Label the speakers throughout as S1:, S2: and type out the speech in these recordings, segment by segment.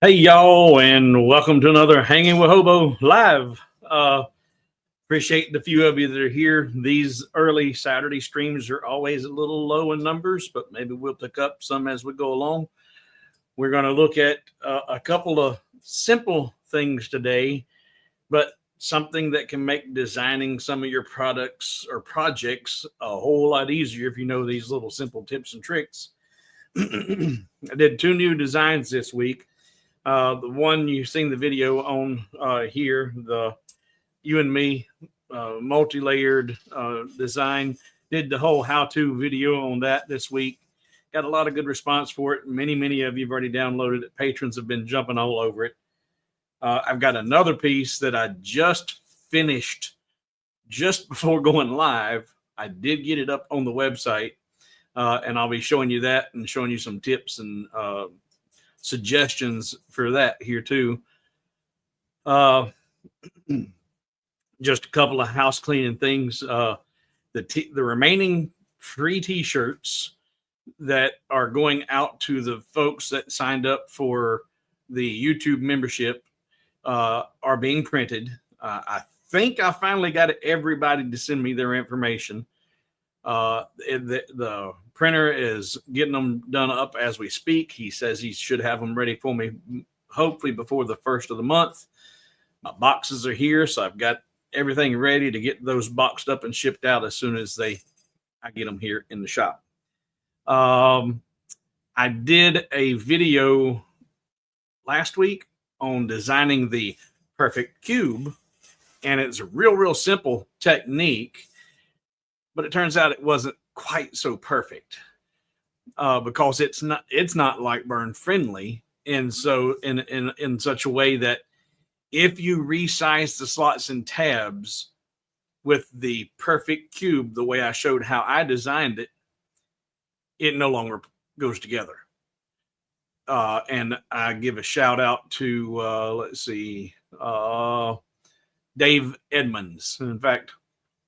S1: Hey y'all, and welcome to another Hanging with Hobo live. Appreciate the few of you that are here. These early Saturday streams are always a little low in numbers, but maybe we'll pick up some as we go along. We're going to look at a couple of simple things today, but something that can make designing some of your products or projects a whole lot easier if you know these little simple tips and tricks. I did two new designs this week. The one you've seen the video on here, the you and me multi-layered design, did the whole how-to video on that this week. Got a lot of good response for it. Many of you have already downloaded it. Patrons have been jumping all over it. I've got another piece that I just finished just before going live. I did get it up on the website, and I'll be showing you that and showing you some tips and suggestions for that here too. Just a couple of house cleaning things. The remaining free t-shirts that are going out to the folks that signed up for the YouTube membership are being printed. I think I finally got everybody to send me their information. The printer is getting them done up as we speak. He says he should have them ready for me hopefully before the first of the month. My boxes are here, so I've got everything ready to get those boxed up and shipped out as soon as I get them here in the shop. I did a video last week on designing the perfect cube, and it's a real simple technique, but it turns out it wasn't quite so perfect because it's not Lightburn friendly, and so in such a way that if you resize the slots and tabs with the perfect cube the way I showed how I designed it, it no longer goes together. And I give a shout out to let's see, Dave Edmonds. In fact,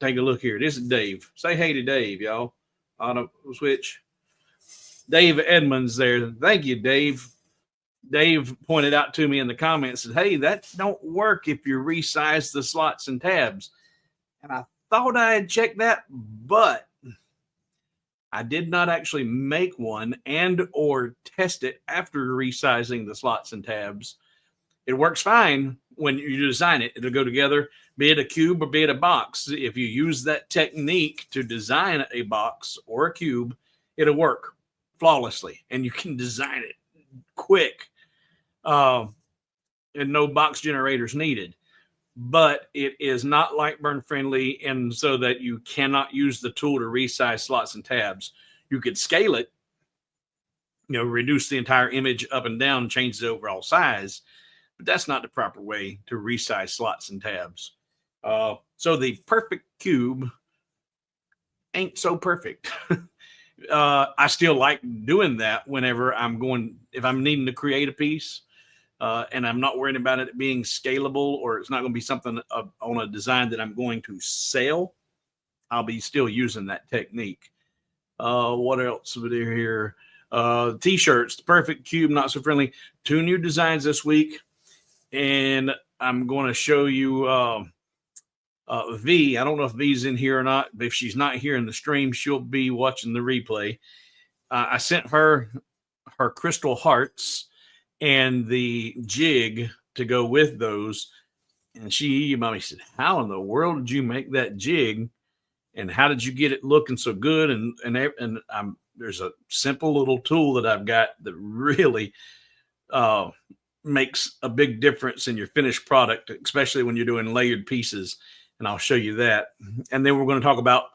S1: take a look here. This is Dave. Say hey to Dave, y'all. Auto switch. Dave Edmonds there. Thank you, Dave. Dave pointed out to me in the comments, said, hey, that don't work if you resize the slots and tabs. And I thought I had checked that, but I did not actually make one and or test it after resizing the slots and tabs. It works fine when you design it. It'll go together, be it a cube or be it a box. If you use that technique to design a box or a cube, it'll work flawlessly, and you can design it quick, and no box generators needed. But it is not Lightburn friendly, and so that you cannot use the tool to resize slots and tabs. You could scale it, reduce the entire image up and down, change the overall size, but that's not the proper way to resize slots and tabs. So the perfect cube ain't so perfect. I still like doing that whenever if I'm needing to create a piece, and I'm not worrying about it being scalable, or it's not going to be something on a design that I'm going to sell. I'll be still using that technique. What else would there here? T-shirts, the perfect cube, not so friendly. Two new designs this week, and I'm going to show you V. I don't know if V's in here or not, but if she's not here in the stream, she'll be watching the replay. I sent her crystal hearts and the jig to go with those, and she emailed me, said, how in the world did you make that jig, and how did you get it looking so good? And there's a simple little tool that I've got that really makes a big difference in your finished product, especially when you're doing layered pieces, and I'll show you that. And then we're going to talk about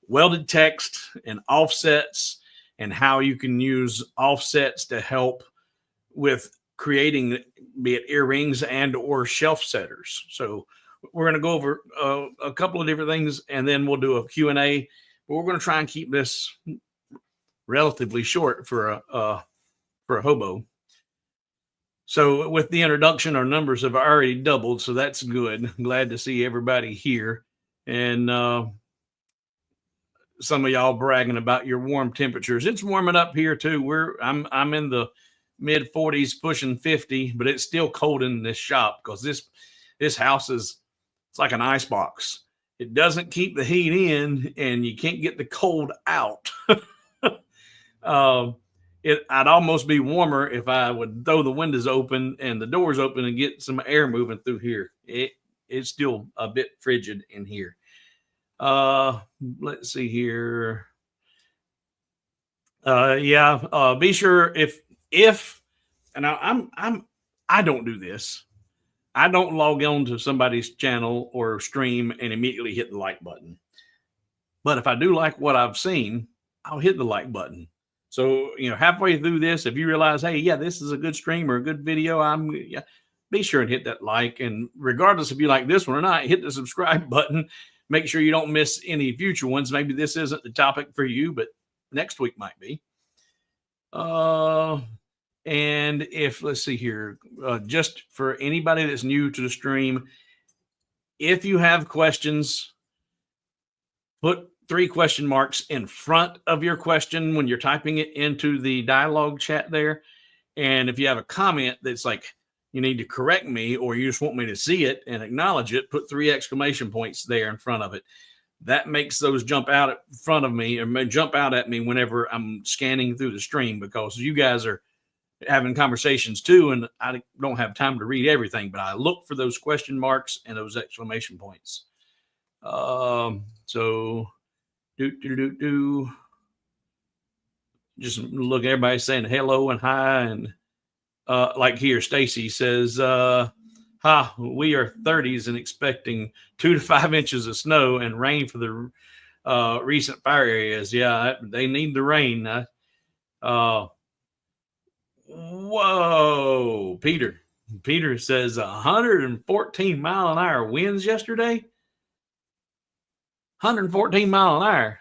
S1: welded text and offsets, and how you can use offsets to help with creating, be it earrings and or shelf setters. So we're going to go over a couple of different things, and then we'll do a Q&A, but we're going to try and keep this relatively short for a hobo. So with the introduction, our numbers have already doubled, so that's good. Glad to see everybody here. And some of y'all bragging about your warm temperatures. It's warming up here too. I'm in the mid 40s, pushing 50, but it's still cold in this shop because this house it's like an ice box. It doesn't keep the heat in, and you can't get the cold out. I'd almost be warmer if I would throw the windows open and the doors open and get some air moving through here. It's still a bit frigid in here. Let's see here. Be sure if and I don't do this. I don't log on to somebody's channel or stream and immediately hit the like button. But if I do like what I've seen, I'll hit the like button. So, halfway through this, if you realize, hey, yeah, this is a good stream or a good video, be sure and hit that like. And regardless if you like this one or not, hit the subscribe button. Make sure you don't miss any future ones. Maybe this isn't the topic for you, but next week might be. And let's see here, just for anybody that's new to the stream, if you have questions, put 3 question marks in front of your question when you're typing it into the dialogue chat there. And if you have a comment that's like, you need to correct me, or you just want me to see it and acknowledge it, put 3 exclamation points there in front of it. That makes those jump out in front of me, or may jump out at me whenever I'm scanning through the stream, because you guys are having conversations too, and I don't have time to read everything, but I look for those question marks and those exclamation points. So just look, everybody saying hello and hi, and like here, Stacy says, we are 30s and expecting 2 to 5 inches of snow and rain for the recent fire areas. Yeah, they need the rain. Whoa, Peter says 114 mile an hour winds yesterday. 114 mile an hour.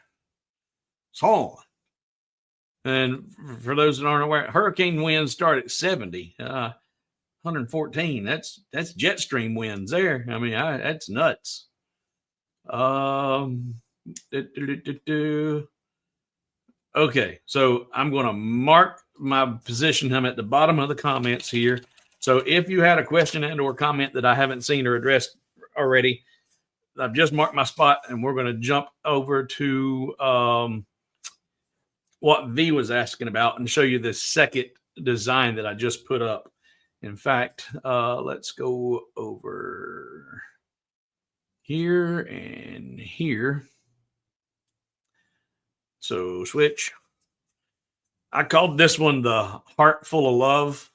S1: So, and for those that aren't aware, hurricane winds start at 70. 114. That's jet stream winds there. I mean, that's nuts. Okay, so I'm going to mark my position. I'm at the bottom of the comments here. So if you had a question and or comment that I haven't seen or addressed already, I've just marked my spot, and we're going to jump over to what V was asking about and show you the second design that I just put up. In fact, let's go over here and here. So switch. I called this one the Heart Full of Love,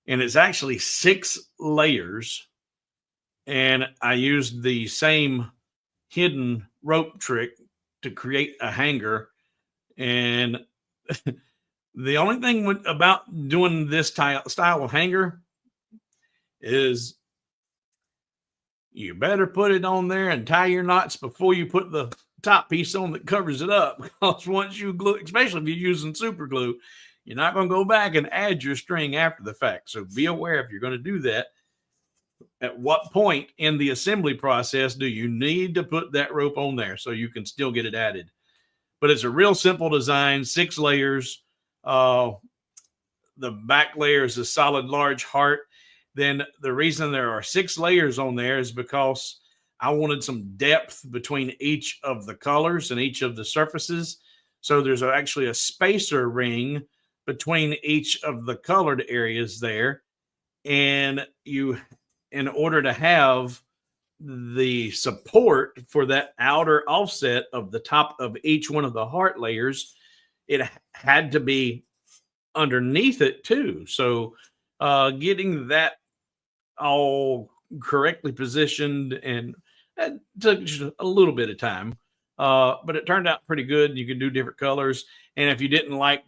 S1: and it's actually 6 layers. And I used the same hidden rope trick to create a hanger. And the only thing about doing this style of hanger is you better put it on there and tie your knots before you put the top piece on that covers it up. Because once you glue, especially if you're using super glue, you're not going to go back and add your string after the fact. So be aware, if you're going to do that, at what point in the assembly process do you need to put that rope on there so you can still get it added? But it's a real simple design, 6 layers. The back layer is a solid large heart. Then the reason there are 6 layers on there is because I wanted some depth between each of the colors and each of the surfaces. So there's actually a spacer ring between each of the colored areas there. And in order to have the support for that outer offset of the top of each one of the heart layers, it had to be underneath it too. So getting that all correctly positioned, and it took just a little bit of time, but it turned out pretty good. You can do different colors, and if you didn't like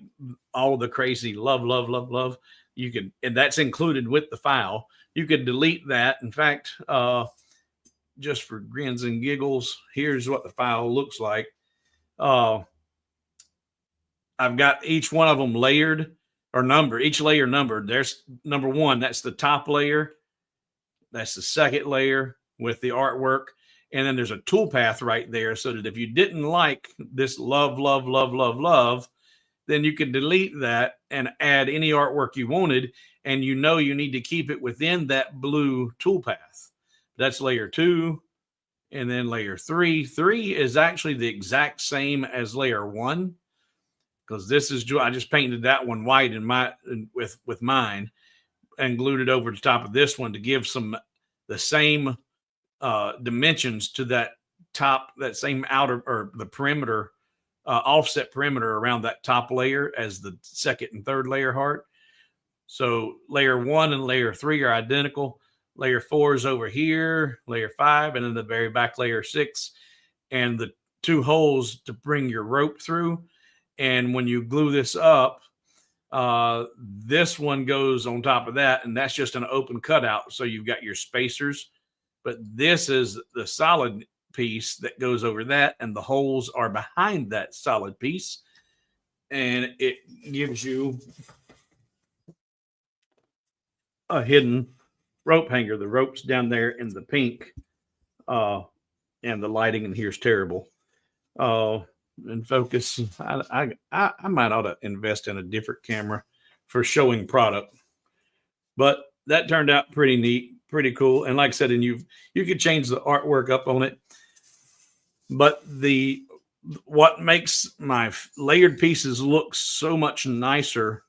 S1: all of the crazy love, you can, and that's included with the file, you could delete that. In fact, just for grins and giggles, here's what the file looks like. I've got each one of them layered or numbered, each layer numbered. There's number 1, that's the top layer. That's the second layer with the artwork. And then there's a toolpath right there, so that if you didn't like this love, then you can delete that and add any artwork you wanted. And you know you need to keep it within that blue toolpath. That's layer 2. And then layer 3. 3 is actually the exact same as layer 1, because this is, I just painted that one white with mine and glued it over the top of this one to give the same dimensions to that top, that same outer, or the perimeter, offset perimeter around that top layer as the second and third layer heart. So layer 1 and layer 3 are identical. Layer 4 is over here, layer 5, and then the very back layer 6, and the 2 holes to bring your rope through. And when you glue this up, this one goes on top of that, and that's just an open cutout. So you've got your spacers, but this is the solid piece that goes over that, and the holes are behind that solid piece, and it gives you a hidden rope hanger. The rope's down there in the pink, and the lighting in here is terrible. And focus. I might ought to invest in a different camera for showing product, but that turned out pretty neat, pretty cool. And like I said, and you could change the artwork up on it, but what makes my layered pieces look so much nicer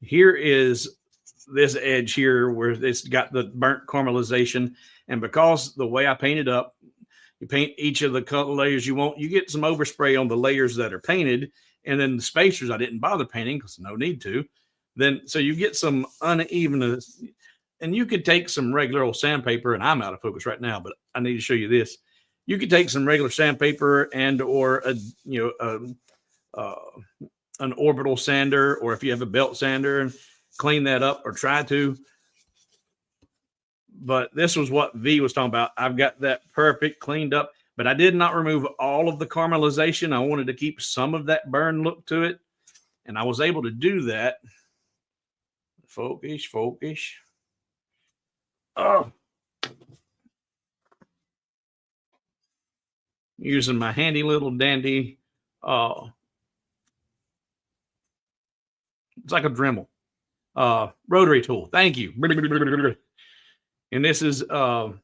S1: here is this edge here where it's got the burnt caramelization. And because the way I painted up, you paint each of the color layers you want, you get some overspray on the layers that are painted, and then the spacers I didn't bother painting because no need to. Then so you get some unevenness, and you could take some regular old sandpaper, and I'm out of focus right now, but I need to show you this. You could take some regular sandpaper and or an orbital sander, or if you have a belt sander, and clean that up, or try to. But this was what V was talking about. I've got that perfect cleaned up, but I did not remove all of the caramelization. I wanted to keep some of that burn look to it, and I was able to do that. Focus. Oh, using my handy little dandy. It's like a Dremel. Rotary tool. Thank you. And this is the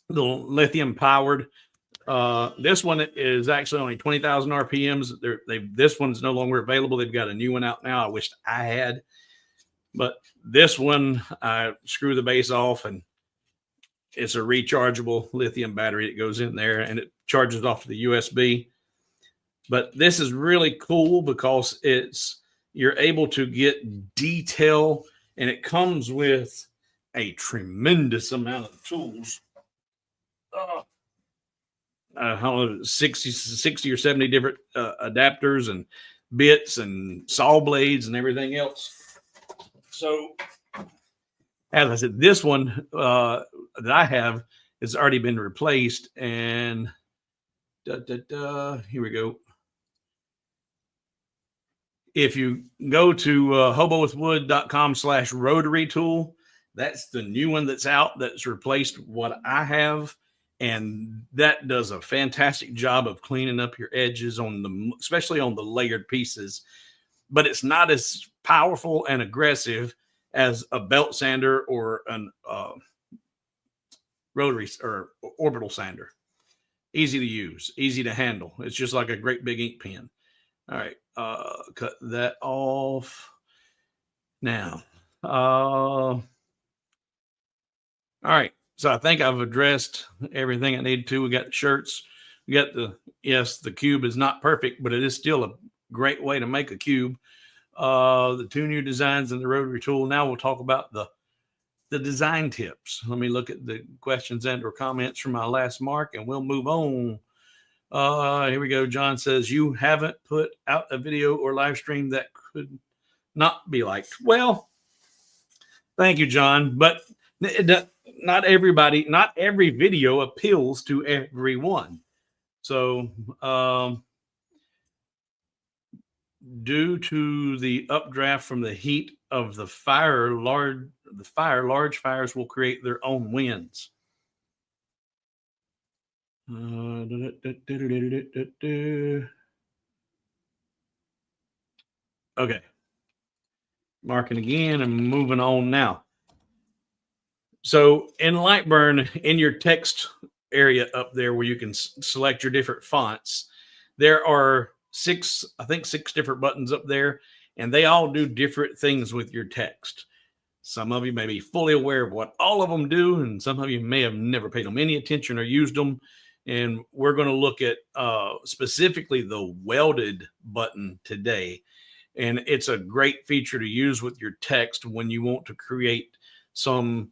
S1: lithium powered. This one is actually only 20,000 RPMs. This one's no longer available. They've got a new one out now. I wished I had, but this one, I screw the base off, and it's a rechargeable lithium battery that goes in there, and it charges off to the USB. But this is really cool because you're able to get detail, and it comes with a tremendous amount of tools. I don't know, 60 or 70 different adapters and bits and saw blades and everything else. So, as I said, this one that I have has already been replaced, and here we go. If you go to hobowithwood.com/rotary tool, that's the new one that's out that's replaced what I have. And that does a fantastic job of cleaning up your edges especially on the layered pieces. But it's not as powerful and aggressive as a belt sander or an rotary or orbital sander. Easy to use, easy to handle. It's just like a great big ink pen. All right, cut that off. Now, all right. So I think I've addressed everything I needed to. We got the shirts. We got the cube is not perfect, but it is still a great way to make a cube. The 2 new designs in the rotary tool. Now we'll talk about the design tips. Let me look at the questions and or comments from my last mark, and we'll move on. Here we go. John says, you haven't put out a video or live stream that could not be liked. Well, thank you, John. But not every video appeals to everyone. So, due to the updraft from the heat of the fire, large fires will create their own winds. Okay. Marking again and moving on now. So in Lightburn, in your text area up there where you can select your different fonts, there are I think six different buttons up there, and they all do different things with your text. Some of you may be fully aware of what all of them do, and some of you may have never paid them any attention or used them. And we're going to look at specifically the welded button today. And it's a great feature to use with your text when you want to create some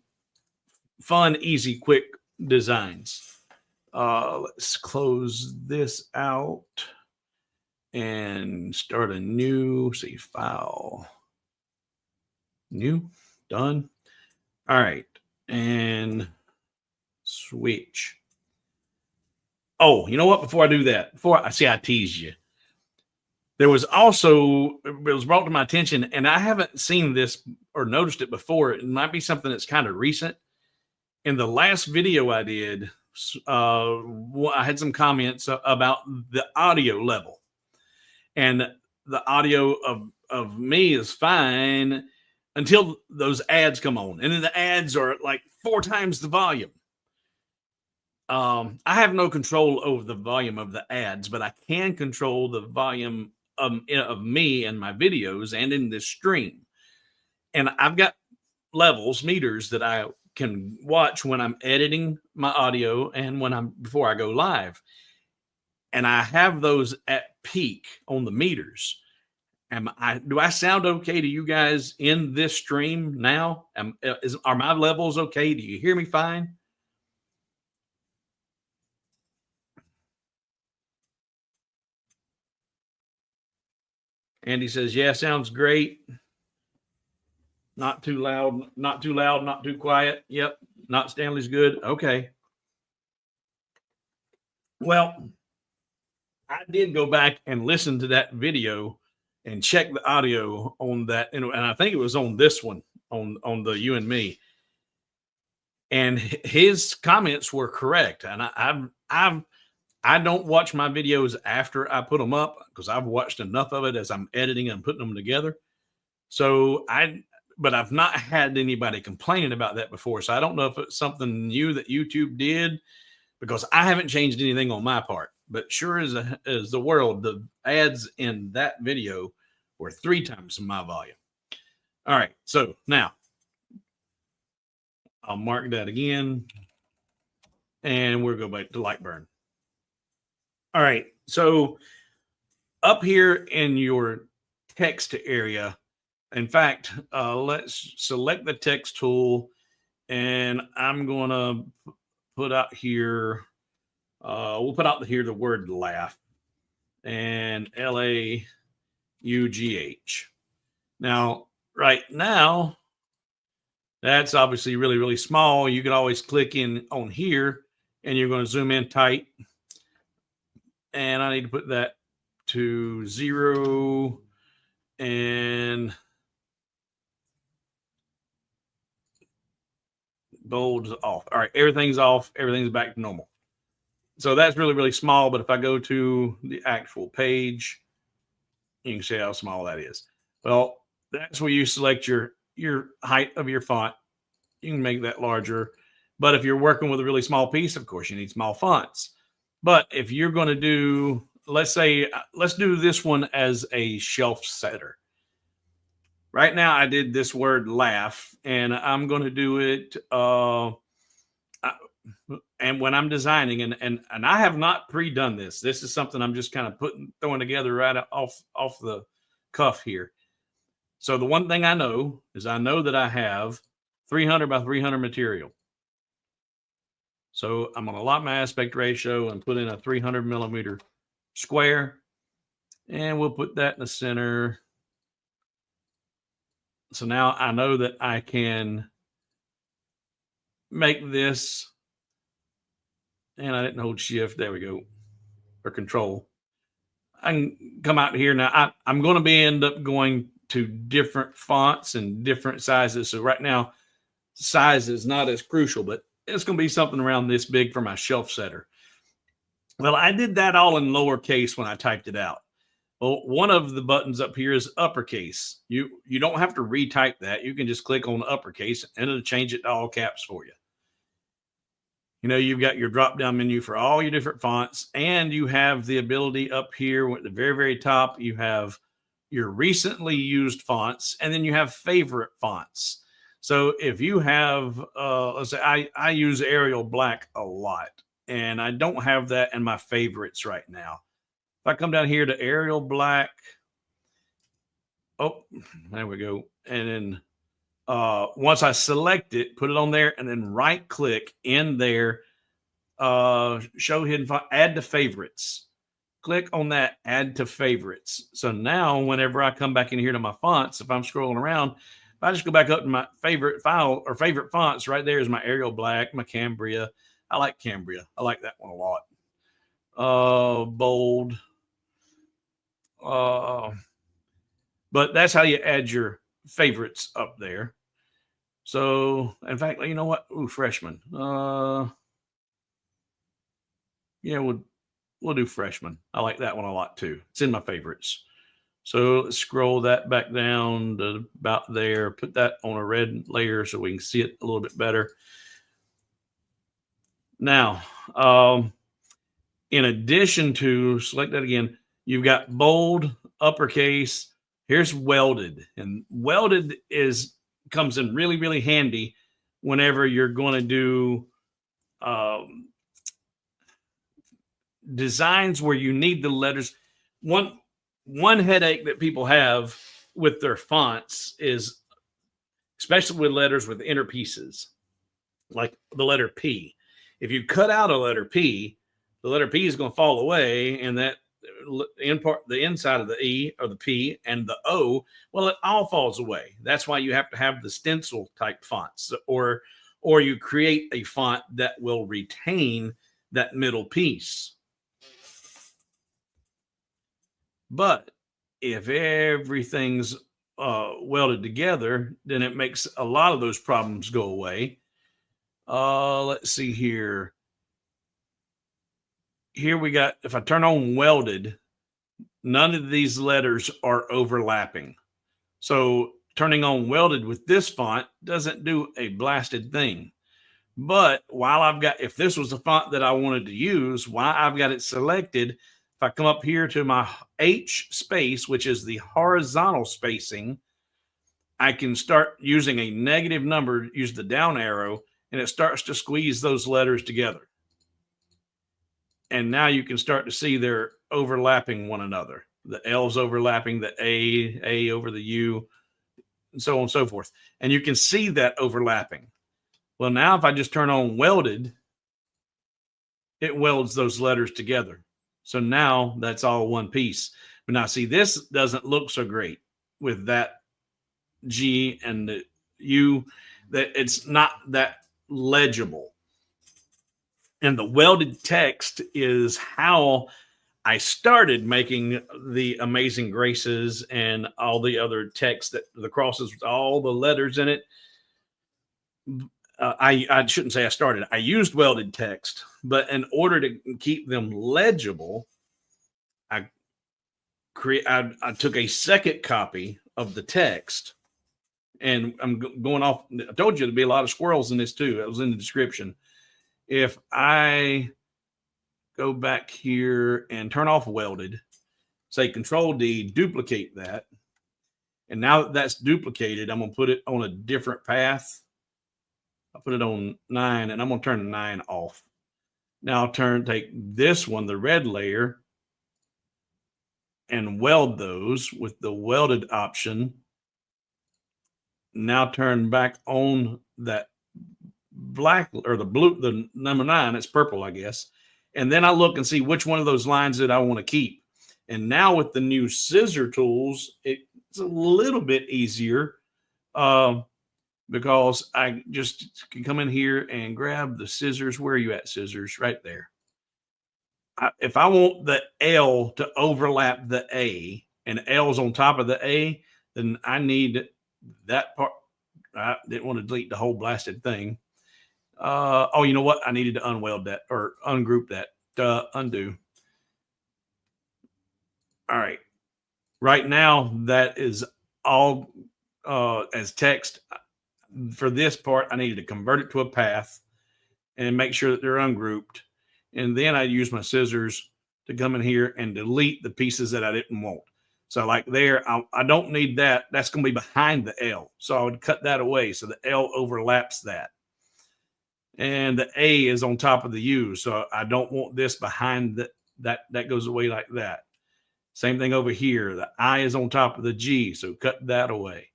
S1: fun, easy, quick designs. Let's close this out and start a new, see, file. New, done. All right, and switch. Oh, you know what? Before I do that, I teased you. There was also, it was brought to my attention, and I haven't seen this or noticed it before. It might be something that's kind of recent. In the last video I did, I had some comments about the audio level, and the audio of me is fine until those ads come on, and then the ads are like 4 times the volume. I have no control over the volume of the ads, but I can control the volume of me and my videos and in this stream. And I've got levels, meters that I can watch when I'm editing my audio and before I go live. And I have those at peak on the meters. Do I sound okay to you guys in this stream now? Are my levels okay? Do you hear me fine? Andy says, yeah, sounds great. Not too loud, not too loud, not too quiet. Yep. Not Stanley's good. Okay. Well, I did go back and listen to that video and check the audio on that. And I think it was on this one, on the You and Me. And his comments were correct. And I don't watch my videos after I put them up because I've watched enough of it as I'm editing and putting them together. So but I've not had anybody complaining about that before. So I don't know if it's something new that YouTube did, because I haven't changed anything on my part. But sure as the world, the ads in that video were 3 times my volume. All right, so now I'll mark that again, and we'll go back to Lightburn. All right, so up here in your text area, in fact, let's select the text tool, and I'm going to put out here, we'll put out here the word laugh, and LAUGH. Now, right now, that's obviously really, really small. You can always click in on here, and you're going to zoom in tight. And I need to put that to 0 and bold's off. All right, everything's off. Everything's back to normal. So that's really, really small. But if I go to the actual page, you can see how small that is. Well, that's where you select your height of your font. You can make that larger. But if you're working with a really small piece, of course, you need small fonts. But if you're going to do, let's do this one as a shelf setter. Right now, I did this word laugh, and I'm going to do it. And when I'm designing, and I have not pre-done this. This is something I'm just kind of throwing together right off the cuff here. So the one thing I know is I know that I have 300 by 300 material. So I'm going to lock my aspect ratio and put in a 300 millimeter square, and we'll put that in the center. So now I know that I can make this, and I didn't hold shift. There we go, or control. I can come out here now. I'm going to end up going to different fonts and different sizes. So right now, size is not as crucial, but it's going to be something around this big for my shelf setter. Well, I did that all in lowercase when I typed it out. Well, one of the buttons up here is uppercase. You don't have to retype that. You can just click on uppercase and it'll change it to all caps for you. You know, you've got your drop down menu for all your different fonts, and you have the ability up here at the very, very top. You have your recently used fonts, and then you have favorite fonts. So if you have, let's say I use Arial Black a lot, and I don't have that in my favorites right now. If I come down here to Arial Black, oh, there we go. And then once I select it, put it on there, and then right click in there, show hidden font, add to favorites. Click on that, add to favorites. So now whenever I come back in here to my fonts, if I'm scrolling around, if I just go back up to my favorite file or favorite fonts, right there is my Arial Black, my Cambria. I like Cambria. I like that one a lot. Bold. But that's how you add your favorites up there. So, in fact, you know what? Ooh, freshman. Yeah, we'll do freshman. I like that one a lot too. It's in my favorites. So let's scroll that back down to about there. Put that on a red layer so we can see it a little bit better. Now, in addition to select that again, you've got bold, uppercase. Here's welded, and welded comes in really, really handy whenever you're going to do designs where you need the letters. One headache that people have with their fonts is, especially with letters with inner pieces, like the letter P. If you cut out a letter P, the letter P is going to fall away, and that the inside of the E or the P and the O, well, it all falls away. That's why you have to have the stencil type fonts, or you create a font that will retain that middle piece. But if everything's welded together, then it makes a lot of those problems go away. Let's see here. Here we got, if I turn on welded, none of these letters are overlapping. So turning on welded with this font doesn't do a blasted thing. But if this was the font that I wanted to use, while I've got it selected, if I come up here to my H space, which is the horizontal spacing, I can start using a negative number, use the down arrow, and it starts to squeeze those letters together. And now you can start to see they're overlapping one another. The L's overlapping the A over the U, and so on and so forth. And you can see that overlapping. Well, now if I just turn on welded, it welds those letters together. So now that's all one piece. But now see, this doesn't look so great with that G and the U, that it's not that legible. And the welded text is how I started making the Amazing Graces and all the other text, that the crosses with all the letters in it. I shouldn't say I started. I used welded text, but in order to keep them legible, I took a second copy of the text, and I'm going off. I told you there'd be a lot of squirrels in this too. That was in the description. If I go back here and turn off welded, say Control D, duplicate that. And now that that's duplicated, I'm going to put it on a different path. I'll put it on 9, and I'm going to turn 9 off. Now I'll take this one, the red layer, and weld those with the welded option. Now turn back on that black or the blue, the number 9, it's purple, I guess. And then I look and see which one of those lines that I want to keep. And now with the new scissor tools, it's a little bit easier because I just can come in here and grab the scissors. Where are you at, scissors? Right there. If I want the L to overlap the A and L's on top of the A, then I need that part. I didn't want to delete the whole blasted thing. Oh, you know what? I needed to unweld that or ungroup that. Undo. All right. Right now, that is all as text. For this part, I needed to convert it to a path and make sure that they're ungrouped. And then I use my scissors to come in here and delete the pieces that I didn't want. So like there, I don't need that. That's going to be behind the L. So I would cut that away. So the L overlaps that. And the A is on top of the U. So I don't want this behind that goes away like that. Same thing over here. The I is on top of the G. So cut that away.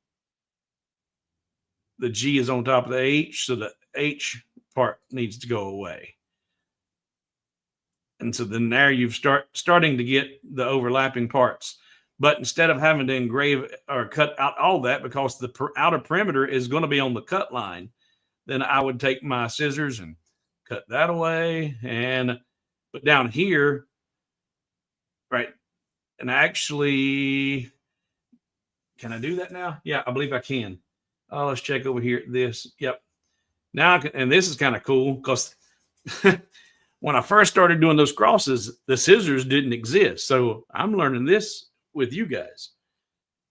S1: The G is on top of the H. So the H part needs to go away. And so then there you've starting to get the overlapping parts. But instead of having to engrave or cut out all that because the outer perimeter is going to be on the cut line, then I would take my scissors and cut that away. But down here, right, and actually, can I do that now? Yeah, I believe I can. Let's check over here. This, yep. Now, and this is kind of cool because when I first started doing those crosses, the scissors didn't exist. So I'm learning this with you guys.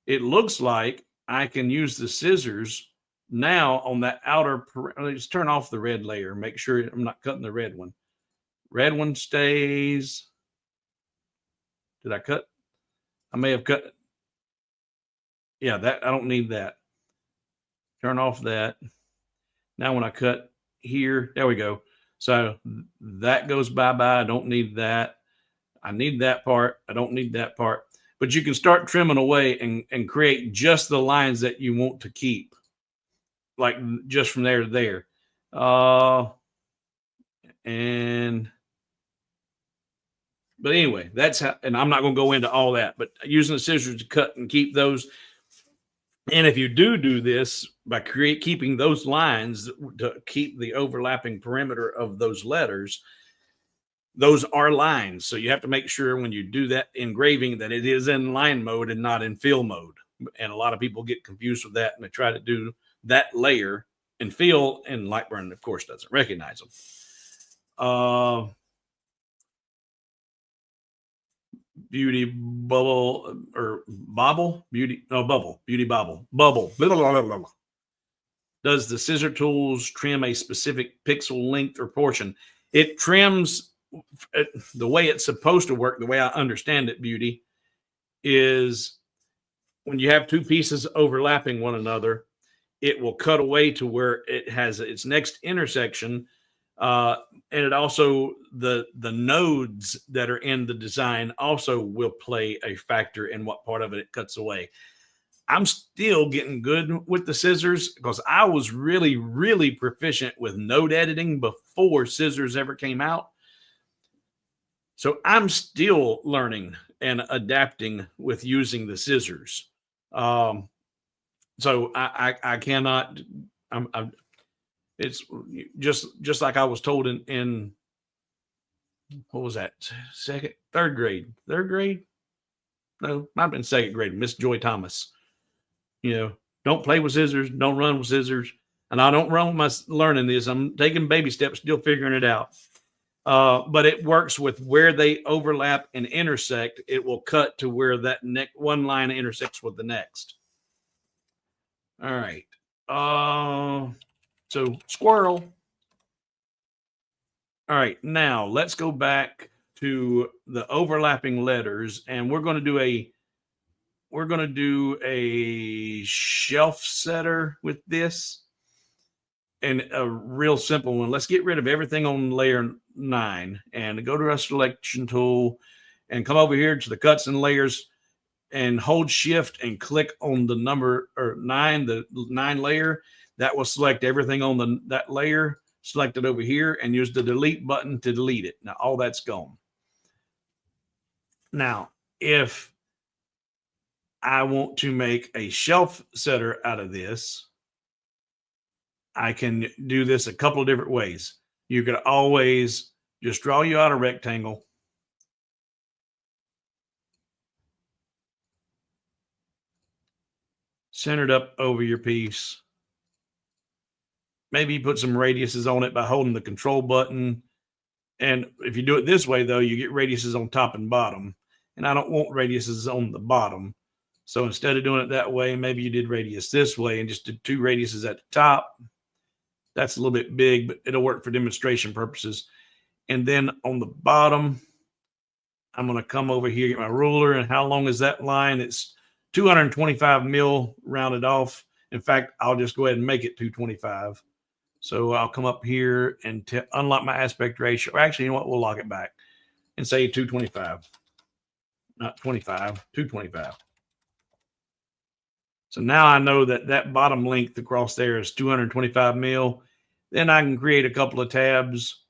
S1: It looks like I can use the scissors now on that outer. Let's turn off the red layer. Make sure I'm not cutting the red one. Red one stays. Did I cut? I may have cut. Yeah, that I don't need that. Turn off that. Now when I cut here, there we go. So that goes bye-bye. I don't need that. I need that part. I don't need that part. But you can start trimming away and create just the lines that you want to keep. Like just from there to there. But anyway, that's how, and I'm not going to go into all that, but using the scissors to cut and keep those. And if you do this by keeping those lines to keep the overlapping perimeter of those letters, those are lines. So you have to make sure when you do that engraving that it is in line mode and not in fill mode. And a lot of people get confused with that and they try to do that layer in fill, and Lightburn, of course, doesn't recognize them. Beauty bubble or bobble beauty no bubble beauty bobble bubble blah, blah, blah, blah. Does the scissor tools trim a specific pixel length or portion? It trims the way it's supposed to work. The way I understand it, Beauty, is when you have two pieces overlapping one another, it will cut away to where it has its next intersection. And it also, the nodes that are in the design also will play a factor in what part of it cuts away. I'm still getting good with the scissors because I was really, really proficient with node editing before scissors ever came out. So I'm still learning and adapting with using the scissors. So I cannot, it's just like I was told in what was that? Third grade? No, might have been second grade. Miss Joy Thomas. Don't play with scissors. Don't run with scissors. And I don't run with my learning this. I'm taking baby steps, still figuring it out. But it works with where they overlap and intersect. It will cut to where that one line intersects with the next. All right. So squirrel. All right. Now let's go back to the overlapping letters, and we're going to do a shelf setter with this, and a real simple one. Let's get rid of everything on layer 9 and go to our selection tool and come over here to the cuts and layers and hold shift and click on the number or 9, the 9 layer. That will select everything on that layer. Select it over here and use the delete button to delete it. Now all that's gone. Now, if I want to make a shelf setter out of this, I can do this a couple of different ways. You could always just draw you out a rectangle. Centered up over your piece. Maybe you put some radiuses on it by holding the control button. And if you do it this way, though, you get radiuses on top and bottom. And I don't want radiuses on the bottom. So instead of doing it that way, maybe you did radius this way and just did 2 radiuses at the top. That's a little bit big, but it'll work for demonstration purposes. And then on the bottom, I'm going to come over here, get my ruler. And how long is that line? It's 225 mil rounded off. In fact, I'll just go ahead and make it 225. So I'll come up here and unlock my aspect ratio. Actually, you know what? We'll lock it back and say 225. Not 25, 225. So now I know that that bottom length across there is 225 mil. Then I can create a couple of tabs.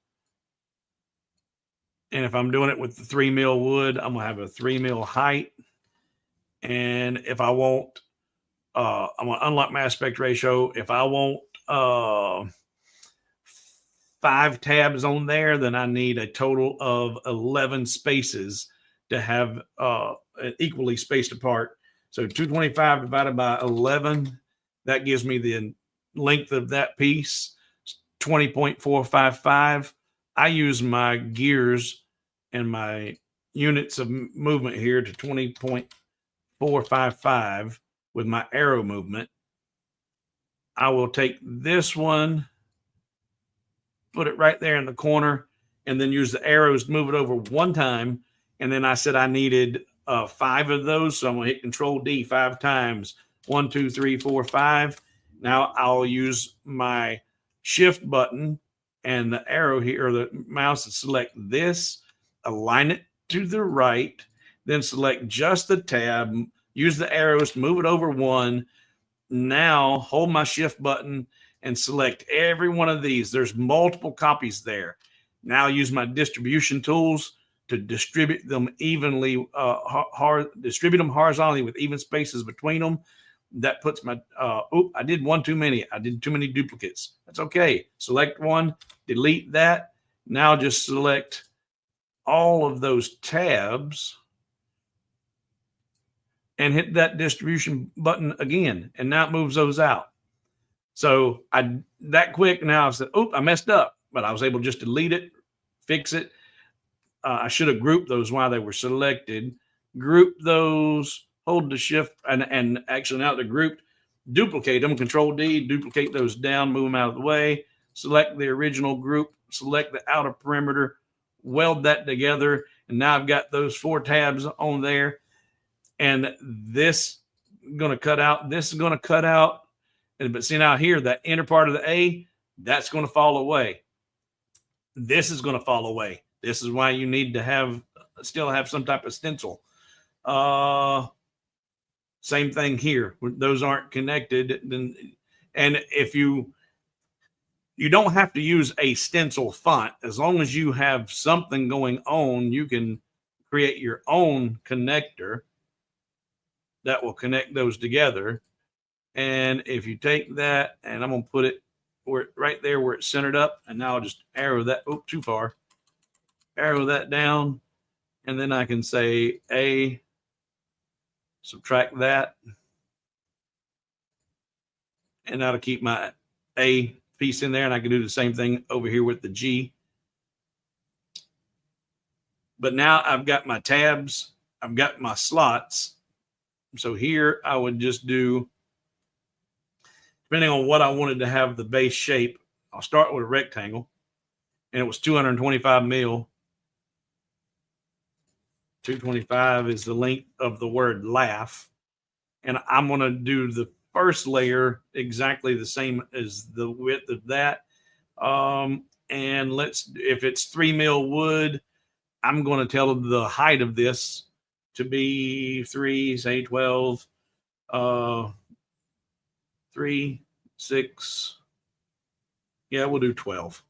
S1: And if I'm doing it with the 3 mil wood, I'm going to have a 3 mil height. And if I want, I'm going to unlock my aspect ratio. If I want 5 tabs on there, then I need a total of 11 spaces to have equally spaced apart. So 225 divided by 11, that gives me the length of that piece, 20.455. I use my gears and my units of movement here to 20.455 with my arrow movement. I will take this one, put it right there in the corner, and then use the arrows to move it over one time. And then I said I needed 5 of those. So I'm going to hit Control D 5 times. 1, 2, 3, 4, 5. Now I'll use my Shift button and the arrow here, or the mouse, to select this, align it to the right, then select just the tab, use the arrows to move it over one. Now hold my Shift button and select every one of these. There's multiple copies there. Now use my distribution tools to distribute them evenly, distribute them horizontally with even spaces between them. That puts my, I did one too many. I did too many duplicates. That's okay. Select one, delete that. Now just select all of those tabs and hit that distribution button again. And now it moves those out. So that quick, now I said, oh, I messed up, but I was able to just delete it, fix it. I should have grouped those while they were selected. Group those, hold the Shift, and actually now they're grouped, duplicate them, Control D, duplicate those down, move them out of the way, select the original group, select the outer perimeter, weld that together, and now I've got those 4 tabs on there. And this is going to cut out, this is going to cut out. But see now here, that inner part of the A, that's going to fall away. This is going to fall away. This is why you need to still have some type of stencil. Same thing here. Those aren't connected. And if you don't have to use a stencil font. As long as you have something going on, you can create your own connector that will connect those together. And if you take that, and I'm going to put it right there where it's centered up, and now I'll just arrow that, too far. Arrow that down, and then I can say A, subtract that, and that'll keep my A piece in there, and I can do the same thing over here with the G. But now I've got my tabs, I've got my slots. So here I would just do, depending on what I wanted to have the base shape, I'll start with a rectangle, and it was 225 mil. 225 is the length of the word laugh. And I'm going to do the first layer exactly the same as the width of that. And if it's 3 mil wood, I'm going to tell the height of this to be 3, say 12, 3, 6. Yeah, we'll do 12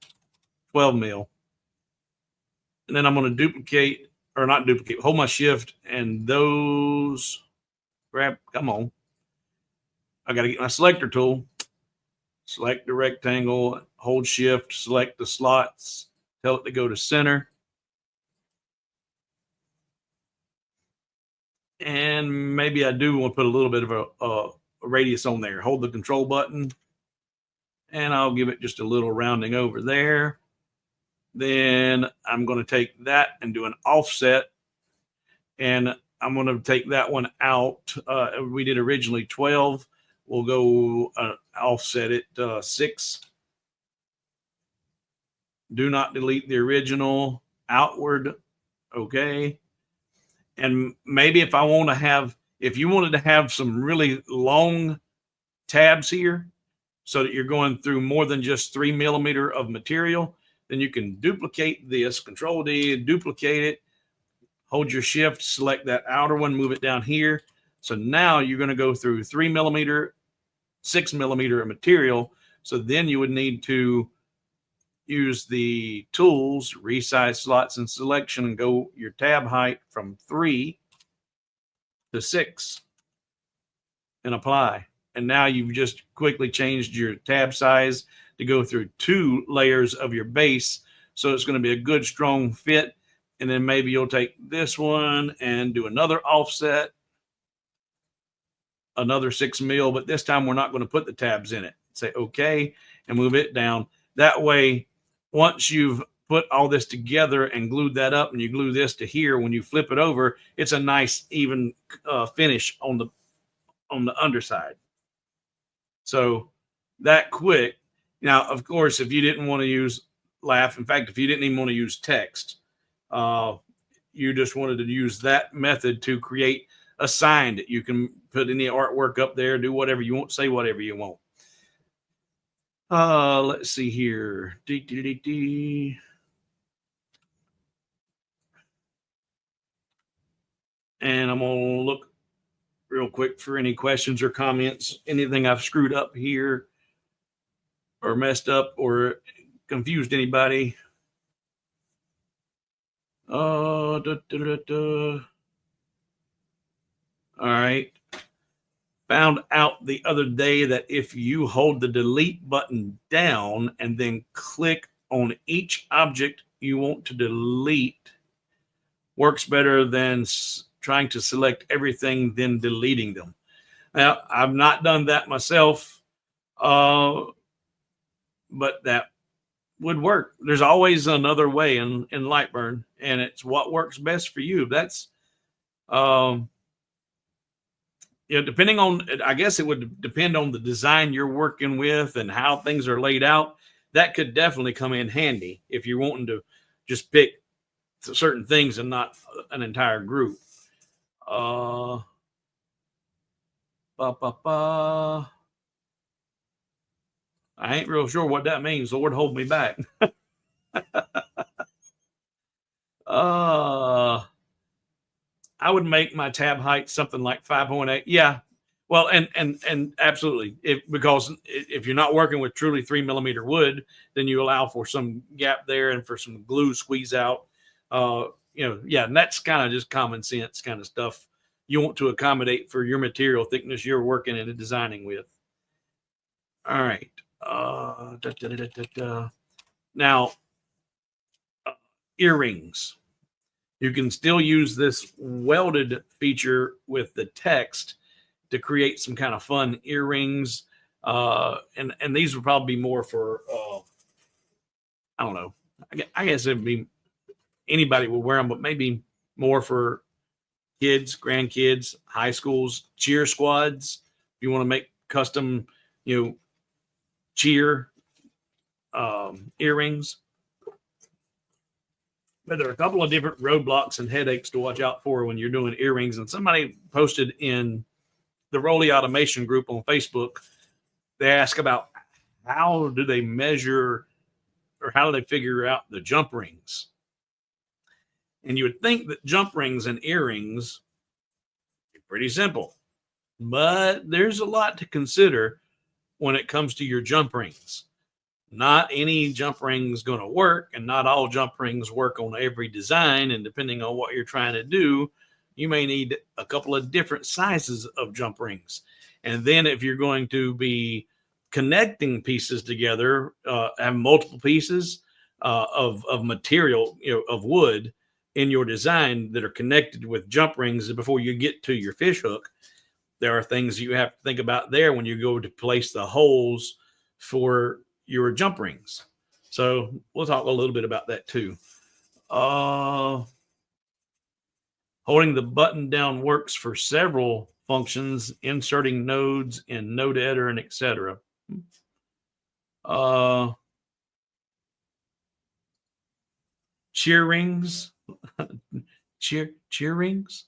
S1: mil. And then I'm going to duplicate, or not duplicate, hold my Shift, and those come on. I got to get my selector tool, select the rectangle, hold Shift, select the slots, tell it to go to center. And maybe I do want to put a little bit of a radius on there. Hold the Control button, and I'll give it just a little rounding over there. Then I'm going to take that and do an offset, and I'm going to take that one out. We did originally 12. We'll go offset it 6. Do not delete the original. Outward. Okay. And maybe if you wanted to have some really long tabs here so that you're going through more than just 3mm of material, then you can duplicate this, Control D, duplicate it, hold your shift, select that outer one, move it down here. So now you're going to go through 3mm, 6mm of material. So then you would need to use the tools, resize slots and selection, and go your tab height from 3 to 6 and apply. And now you've just quickly changed your tab size to go through 2 layers of your base. So it's going to be a good, strong fit. And then maybe you'll take this one and do another offset, another 6mm, but this time we're not going to put the tabs in it. Say okay and move it down. That way, once you've put all this together and glued that up, and you glue this to here, when you flip it over, it's a nice even finish on the underside. So that quick. Now, of course, if you didn't want to use laugh, in fact, if you didn't even want to use text, you just wanted to use that method to create a sign that you can put any artwork up there, do whatever you want, say whatever you want. Let's see here. And I'm going to look real quick for any questions or comments, anything I've screwed up here or messed up or confused anybody. All right. Found out the other day that if you hold the delete button down and then click on each object you want to delete, works better than trying to select everything, then deleting them. Now, I've not done that myself, but that would work. There's always another way in Lightburn, and it's what works best for you. That's, depending on, I guess it would depend on the design you're working with and how things are laid out. That could definitely come in handy if you're wanting to just pick certain things and not an entire group. I ain't real sure what that means. Lord, hold me back. I would make my tab height something like 5.8. Yeah. Well, and absolutely. Because if you're not working with truly 3mm wood, then you allow for some gap there and for some glue squeeze out. And that's kind of just common sense kind of stuff you want to accommodate for your material thickness you're working and designing with. All right. Now, earrings. You can still use this welded feature with the text to create some kind of fun earrings. And these would probably be more for, I don't know. I guess it'd be anybody would wear them, but maybe more for kids, grandkids, high schools, cheer squads. If you want to make custom, cheer earrings. But there are a couple of different roadblocks and headaches to watch out for when you're doing earrings. And somebody posted in the Rolly Automation group on Facebook, they ask about how do they measure or how do they figure out the jump rings? And you would think that jump rings and earrings are pretty simple, but there's a lot to consider when it comes to your jump rings. Not any jump ring is going to work, and not all jump rings work on every design. And depending on what you're trying to do, you may need a couple of different sizes of jump rings. And then if you're going to be connecting pieces together, have multiple pieces of material, of wood in your design that are connected with jump rings before you get to your fish hook, there are things you have to think about there when you go to place the holes for your jump rings. So we'll talk a little bit about that too. Holding the button down works for several functions, inserting nodes in node editor and etc. Cheer rings. cheer rings.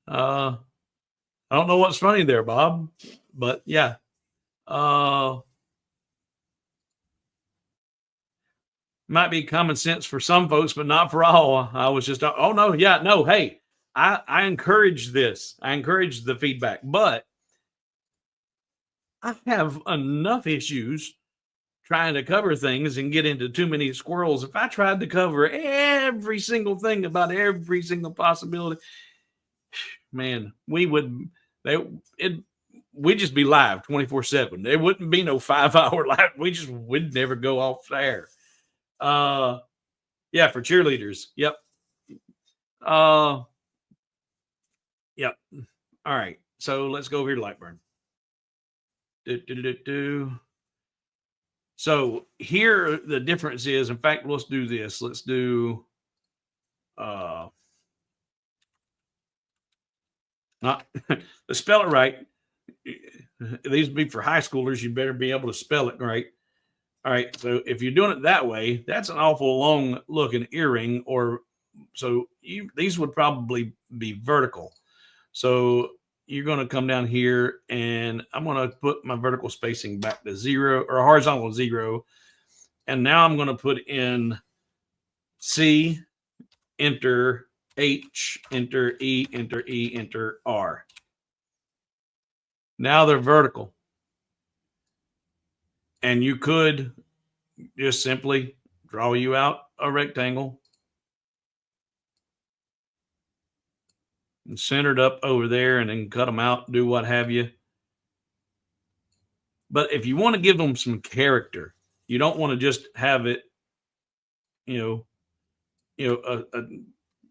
S1: I don't know what's funny there, Bob, but yeah. Might be common sense for some folks, but not for all. I was just, oh no, yeah, no, hey, I encourage this. I encourage the feedback, but I have enough issues trying to cover things and get into too many squirrels. If I tried to cover every single thing about every single possibility, man, we would we'd just be live 24/7. There wouldn't be no 5-hour live. We'd never go off there. Yeah, for cheerleaders. Yep. Yep. All right. So let's go over here to Lightburn. So here the difference is, in fact, let's do this. Let's do not let's spell it right. These would be for high schoolers. You better be able to spell it right. All right. So if you're doing it that way, that's an awful long looking earring, or so these would probably be vertical. So you're going to come down here and I'm going to put my vertical spacing back to 0 or horizontal 0. And now I'm going to put in C, enter H, enter E, enter E, enter R. Now they're vertical. And you could just simply draw you out a rectangle and center it up over there and then cut them out, do what have you. But if you want to give them some character, you don't want to just have it,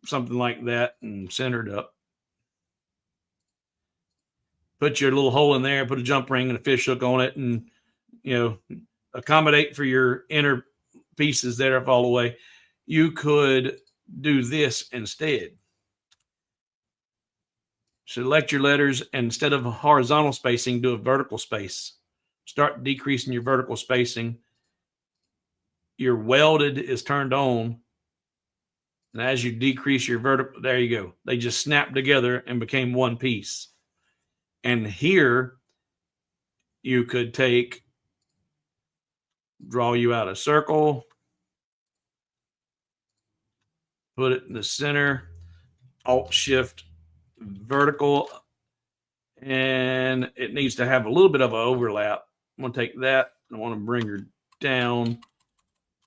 S1: something like that and centered up. Put your little hole in there, put a jump ring and a fish hook on it, and accommodate for your inner pieces there if all the way. You could do this instead. Select your letters, and instead of a horizontal spacing, do a vertical space. Start decreasing your vertical spacing. Your welded is turned on. And as you decrease your vertical, there you go. They just snapped together and became one piece. And here you could draw you out a circle, put it in the center, Alt Shift vertical, and it needs to have a little bit of an overlap. I'm going to take that. I want to bring her down.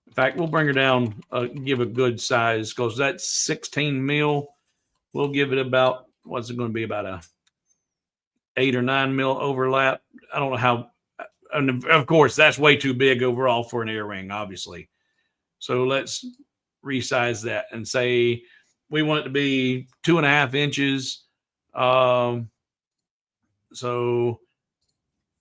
S1: In fact, we'll bring her down, give a good size, because that's 16 mil. We'll give it about, what's it going to be, about a 8 or 9 mil overlap. I don't know how, and of course, that's way too big overall for an ear ring, obviously. So let's resize that and say we want it to be 2.5 inches. So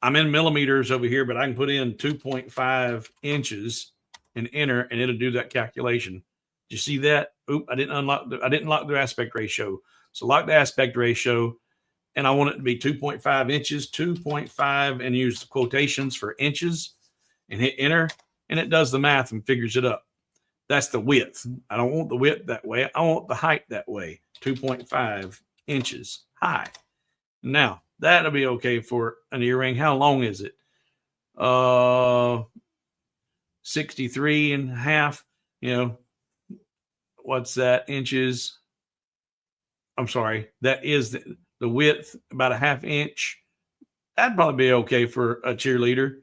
S1: I'm in millimeters over here, but I can put in 2.5 inches and enter, and it'll do that calculation. Did you see that? Oop, I didn't lock the aspect ratio. So lock the aspect ratio, and I want it to be 2.5 inches, 2.5, and use the quotations for inches and hit enter, and it does the math and figures it up. That's the width. I don't want the width that way. I want the height that way, 2.5 inches high. Now, that'll be okay for an earring. How long is it? 63 and a half. What's that? Inches. I'm sorry. That is the width, about a half inch. That'd probably be okay for a cheerleader.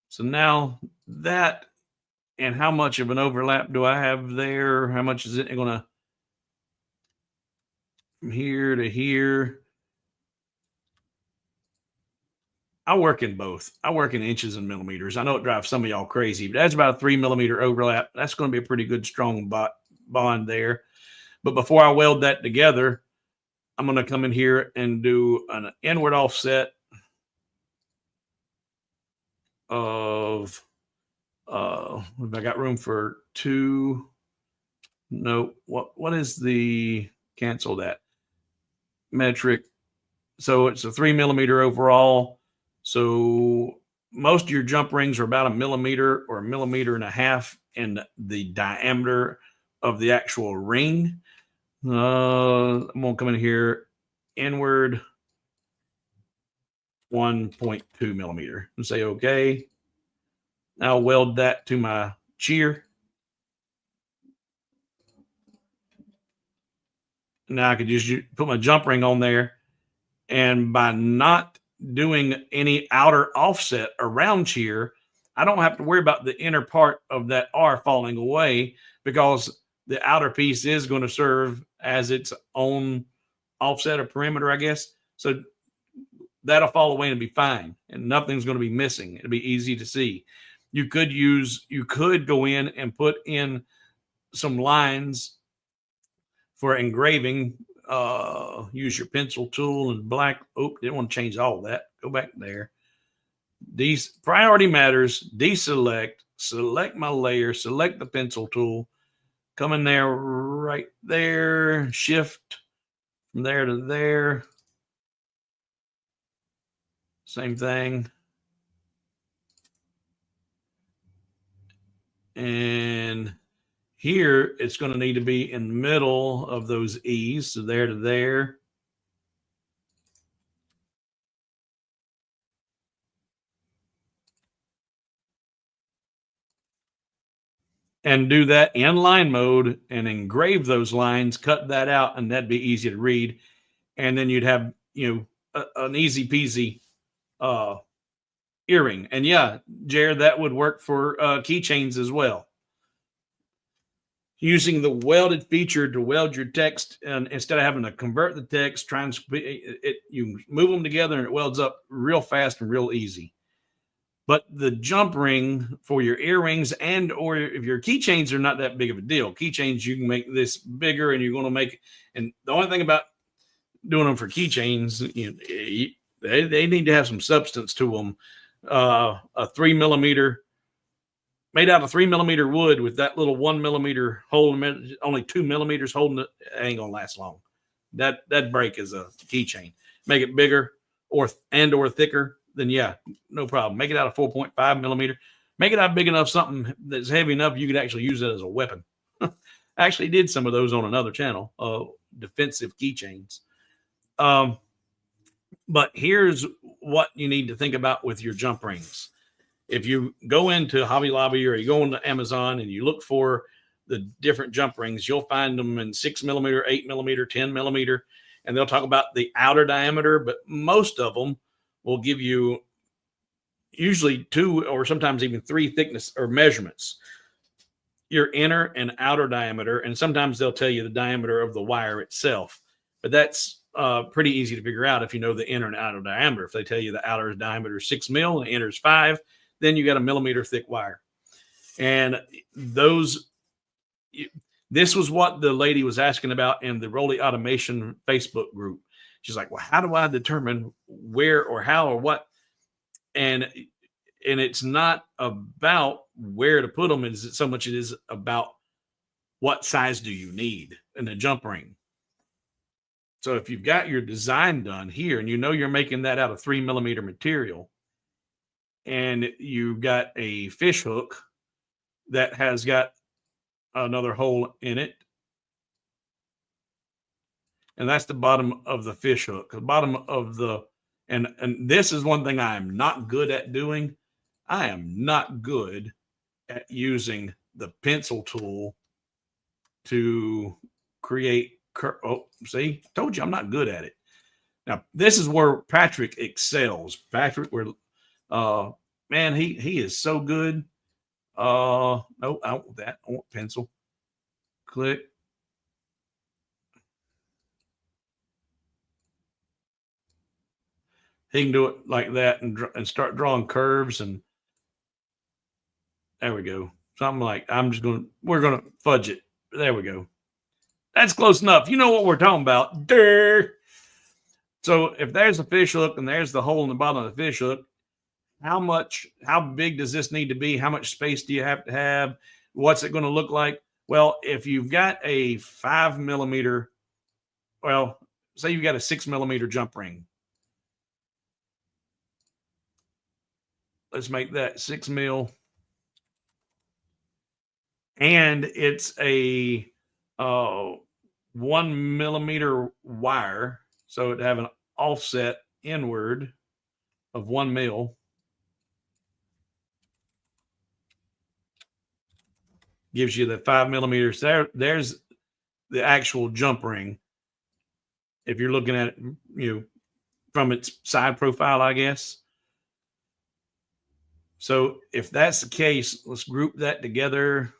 S1: So now that, and how much of an overlap do I have there? How much is it going to, from here to here? I work in both. I work in inches and millimeters. I know it drives some of y'all crazy, but that's about a 3 millimeter overlap. That's going to be a pretty good, strong bond there. But before I weld that together, I'm going to come in here and do an inward offset of, I got room for 2, No, what is the cancel that metric? So it's a 3 millimeter overall. So most of your jump rings are about a millimeter or a millimeter and a half in the diameter of the actual ring. I'm gonna come in here, inward 1.2 millimeter, and say okay. I'll weld that to my shear. Now I could just put my jump ring on there, and by not doing any outer offset around shear, I don't have to worry about the inner part of that R falling away, because the outer piece is going to serve as its own offset or perimeter, I guess. So that'll fall away and be fine, and nothing's going to be missing. It'll be easy to see. You could go in and put in some lines for engraving. Use your pencil tool and black. Oh, didn't want to change all that. Go back there. These priority matters. Deselect, select my layer, select the pencil tool, come in there, right there, shift from there to there. Same thing. And here it's going to need to be in the middle of those E's. So there to there. And do that in line mode and engrave those lines, cut that out, and that'd be easy to read. And then you'd have, an easy peasy earring. And yeah, Jared, that would work for keychains as well. Using the welded feature to weld your text, and instead of having to convert the text, you move them together and it welds up real fast and real easy. But the jump ring for your earrings, and or if your keychains are not that big of a deal, keychains you can make this bigger, and you're going to make. And the only thing about doing them for keychains, they need to have some substance to them. A 3 millimeter made out of 3 millimeter wood with that little 1 millimeter hole, only 2 millimeters holding it, ain't gonna last long. That break is a keychain. Make it bigger or thicker, then yeah, no problem. Make it out of 4.5 millimeter. Make it out big enough, something that's heavy enough you could actually use it as a weapon. I actually did some of those on another channel, defensive keychains. But here's what you need to think about with your jump rings. If you go into Hobby Lobby or you go into Amazon and you look for the different jump rings, you'll find them in 6 millimeter, 8 millimeter, 10 millimeter, and they'll talk about the outer diameter, but most of them will give you usually 2 or sometimes even 3 thickness or measurements, your inner and outer diameter, and sometimes they'll tell you the diameter of the wire itself. But that's pretty easy to figure out if you know the inner and outer diameter. If they tell you the outer diameter is 6 mil and the inner is 5, then you got a millimeter thick wire. And this was what the lady was asking about in the Rolly Automation Facebook group. She's like, well, how do I determine where or how or what? And it's not about where to put them. It's so much it is about what size do you need in a jump ring. So if you've got your design done here and you know you're making that out of 3 millimeter material, and you've got a fish hook that has got another hole in it, and that's the bottom of the fish hook, the bottom of and this is one thing I am not good at doing. I am not good at using the pencil tool to create see, I told you I'm not good at it. Now, this is where Patrick excels. Patrick, man, he is so good. No, I want that. I want pencil. Click. He can do it like that and start drawing curves, and there we go. Something like we're going to fudge it. There we go. That's close enough. You know what we're talking about. Durr. So if there's a fish hook and there's the hole in the bottom of the fish hook, how big does this need to be? How much space do you have to have? What's it going to look like? Well, if you've got a 5 millimeter, well, say you've got a 6 millimeter jump ring. Let's make that 6 mil. And it's a 1 millimeter wire. So it'd have an offset inward of 1 mil. Gives you the 5 millimeters. There's the actual jump ring. If you're looking at it, from its side profile, I guess. So if that's the case, let's group that together.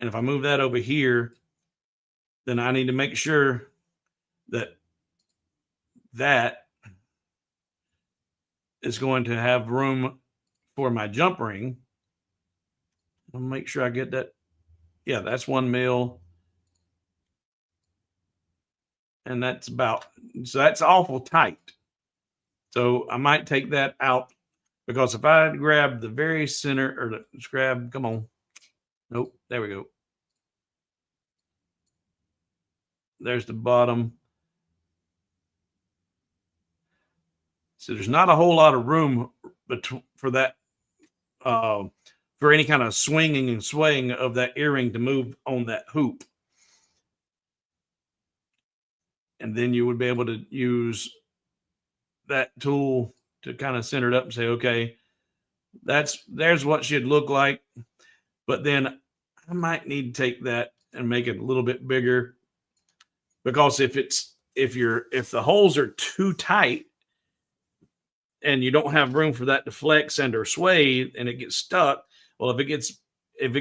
S1: And if I move that over here, then I need to make sure that that is going to have room for my jump ring. I'll make sure I get that. Yeah, that's 1 mil. And that's so that's awful tight. So I might take that out, because if I grab the very center, or let's grab, come on. Nope, there we go. There's the bottom. So there's not a whole lot of room for that, for any kind of swinging and swaying of that earring to move on that hoop. And then you would be able to use that tool to kind of center it up and say, okay, there's what should look like. But then I might need to take that and make it a little bit bigger, because if the holes are too tight and you don't have room for that to flex and or sway and it gets stuck, well, if it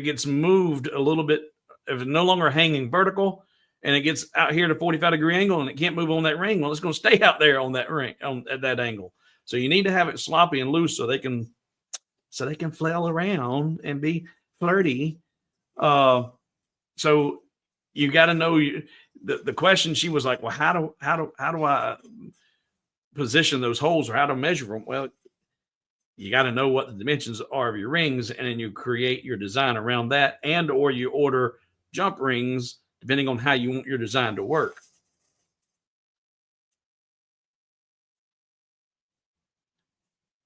S1: gets moved a little bit, if it's no longer hanging vertical and it gets out here to 45-degree angle and it can't move on that ring, well, it's going to stay out there on that ring, at that angle. So you need to have it sloppy and loose so they can flail around and be flirty. So you got to know the question. She was like, well, how do I position those holes, or how to measure them? Well, you got to know what the dimensions are of your rings, and then you create your design around that, and or you order jump rings depending on how you want your design to work.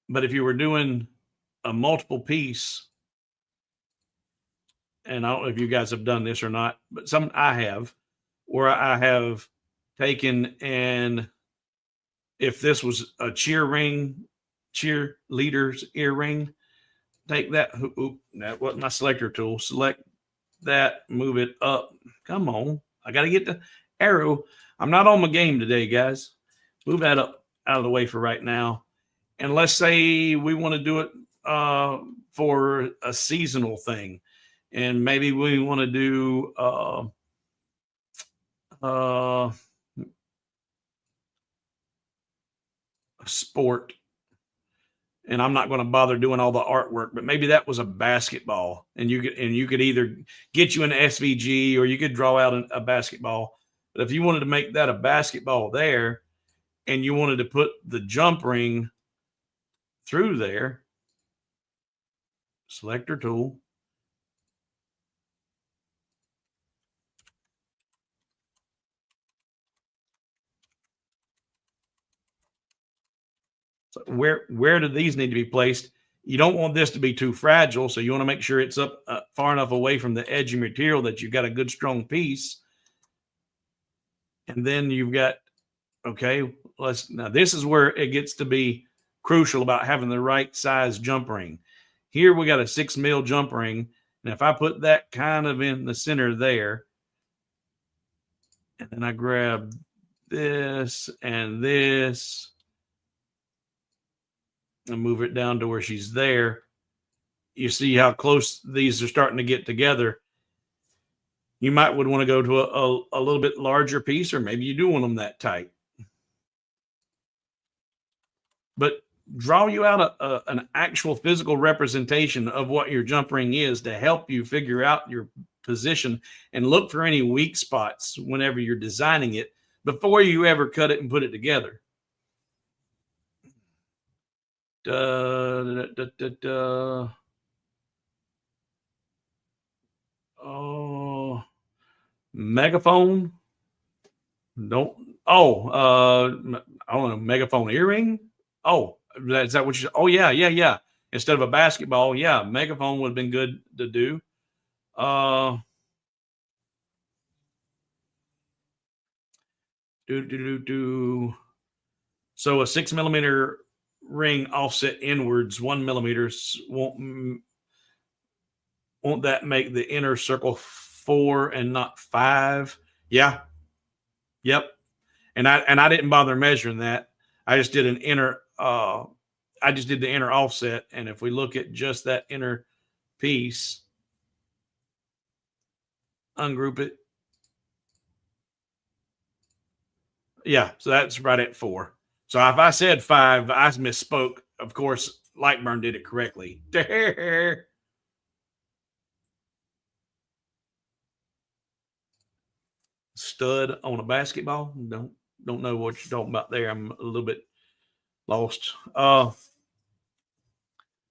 S1: But if you were doing a multiple piece, and I don't know if you guys have done this or not, but I have, where I have taken, and if this was a cheerleader's earring, take that. That wasn't my selector tool. Select that, move it up. Come on. I got to get the arrow. I'm not on my game today, guys. Move that up out of the way for right now. And let's say we want to do it for a seasonal thing. And maybe we want to do a sport. And I'm not going to bother doing all the artwork, but maybe that was a basketball, and you could either get you an SVG or you could draw out a basketball. But if you wanted to make that a basketball there, and you wanted to put the jump ring through there, selector tool. So where do these need to be placed? You don't want this to be too fragile, so you want to make sure it's up far enough away from the edge of material that you've got a good strong piece. And then you've got, okay, now this is where it gets to be crucial about having the right size jump ring. Here we got a 6 mil jump ring, and if I put that kind of in the center there, and then I grab this and this and move it down to where she's there, you see how close these are starting to get together. You would want to go to a little bit larger piece, or maybe you do want them that tight. But draw you out an actual physical representation of what your jump ring is to help you figure out your position, and look for any weak spots whenever you're designing it before you ever cut it and put it together. Megaphone. Don't. Oh, I don't know. Megaphone earring. Oh, is that what you? Oh, yeah, yeah, yeah. Instead of a basketball, yeah, megaphone would have been good to do. Uh, do. So a 6 millimeter ring offset inwards 1 millimeter won't that make the inner circle 4 and not 5? Yeah. Yep. And I didn't bother measuring that. I just did an inner I just did the inner offset, and if we look at just that inner piece, ungroup it. Yeah, so that's right at 4. So if I said 5, I misspoke. Of course, Lightburn did it correctly. Stud on a basketball. Don't know what you're talking about there. I'm a little bit lost.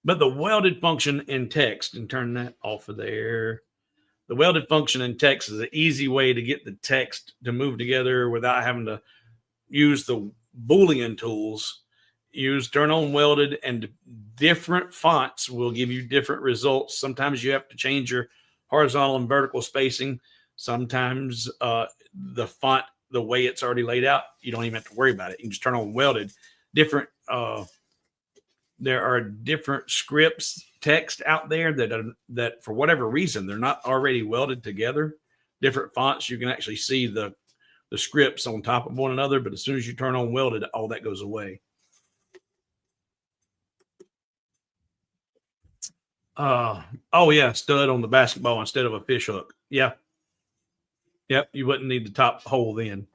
S1: But the welded function in text, and turn that off of there. The welded function in text is an easy way to get the text to move together without having to use the Boolean tools. Use turn on welded, and different fonts will give you different results. Sometimes you have to change your horizontal and vertical spacing. Sometimes the font, the way it's already laid out, you don't even have to worry about it. You can just turn on welded. Different there are different scripts text out there that for whatever reason they're not already welded together. Different fonts, you can actually see the scripts on top of one another, but as soon as you turn on welded, all that goes away. Oh yeah, stud on the basketball instead of a fish hook. Yeah. Yep, you wouldn't need the top hole then.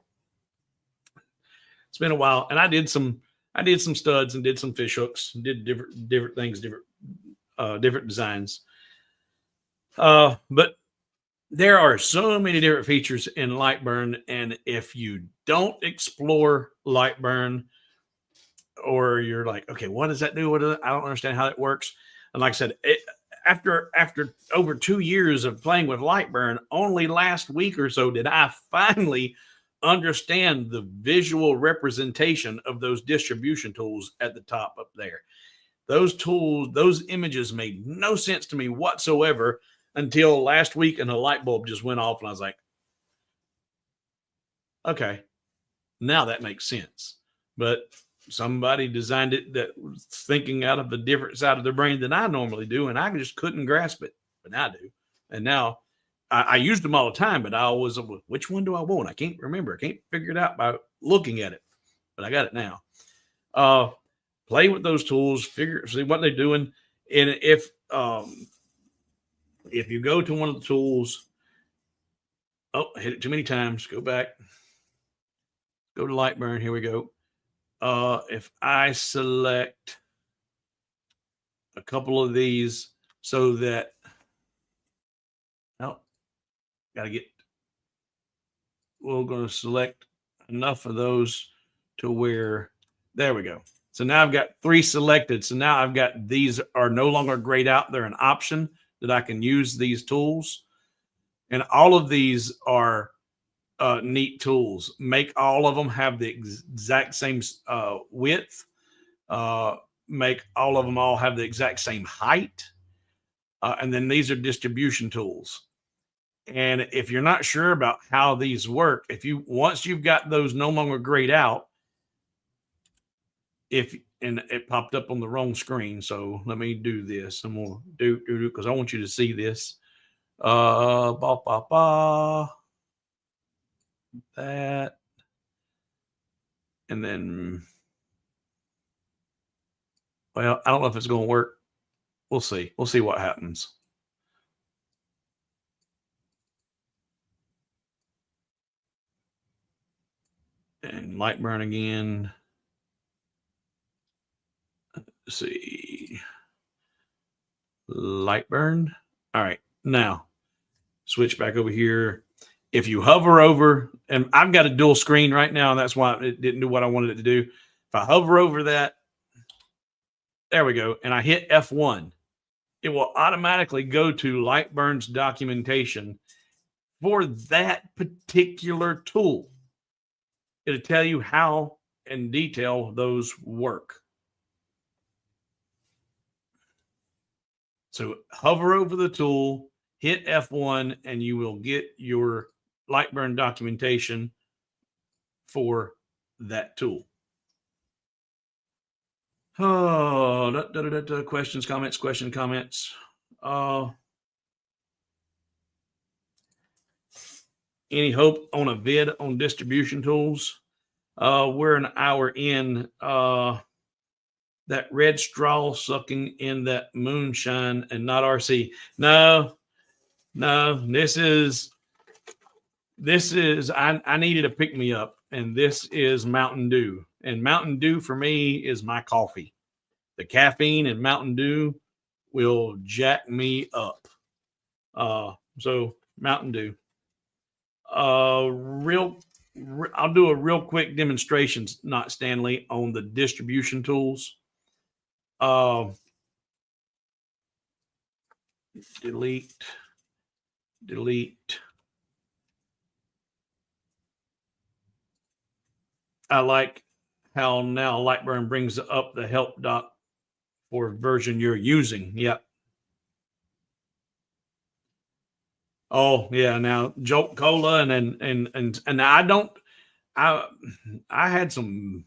S1: It's been a while, and I did some studs and did some fish hooks, did different things, different designs. But there are so many different features in Lightburn, and if you don't explore Lightburn, or you're like, okay, what does that do? I don't understand how it works. And like I said, after over 2 years of playing with Lightburn, only last week or so did I finally understand the visual representation of those distribution tools at the top up there. Those tools, those images made no sense to me whatsoever until last week, and the light bulb just went off, and I was like, okay, now that makes sense. But somebody designed it that was thinking out of a different side of their brain than I normally do, and I just couldn't grasp it, but now I do. And now I used them all the time, but I always, which one do I want? I can't remember. I can't figure it out by looking at it, but I got it now. Play with those tools, see what they're doing. And if you go to one of the tools, I hit it too many times, go back, go to Lightburn. Here we go. If I select a couple of these so that, we're going to select enough of those to where, there we go. So now I've got 3 selected. So now I've got, these are no longer grayed out. They're an option that I can use these tools. And all of these are neat tools. Make all of them have the exact same width. Make all of them all have the exact same height. And then these are distribution tools. And if you're not sure about how these work, once you've got those no longer grayed out, and it popped up on the wrong screen. So let me do this. I'm gonna do because I want you to see this. That, and then, well, I don't know if it's going to work. We'll see. We'll see what happens. And Lightburn again. Let's see. Lightburn. All right. Now, switch back over here. If you hover over, and I've got a dual screen right now, and that's why it didn't do what I wanted it to do. If I hover over that, there we go, and I hit F1, it will automatically go to Lightburn's documentation. for that particular tool. It'll tell you how in detail those work. So hover over the tool, hit F1, and you will get your Lightburn documentation for that tool. Oh, questions, comments. Any hope on a vid on distribution tools? We're an hour in. That red straw sucking in that moonshine and not RC. No, this is I needed a pick me up, and this is Mountain Dew. And Mountain Dew for me is my coffee. The caffeine in Mountain Dew will jack me up. So Mountain Dew. I'll do a real quick demonstration, not Stanley, on the distribution tools. Delete. I like how now Lightburn brings up the help doc for version you're using. Yep. Oh yeah. Now Jolt Cola and I had some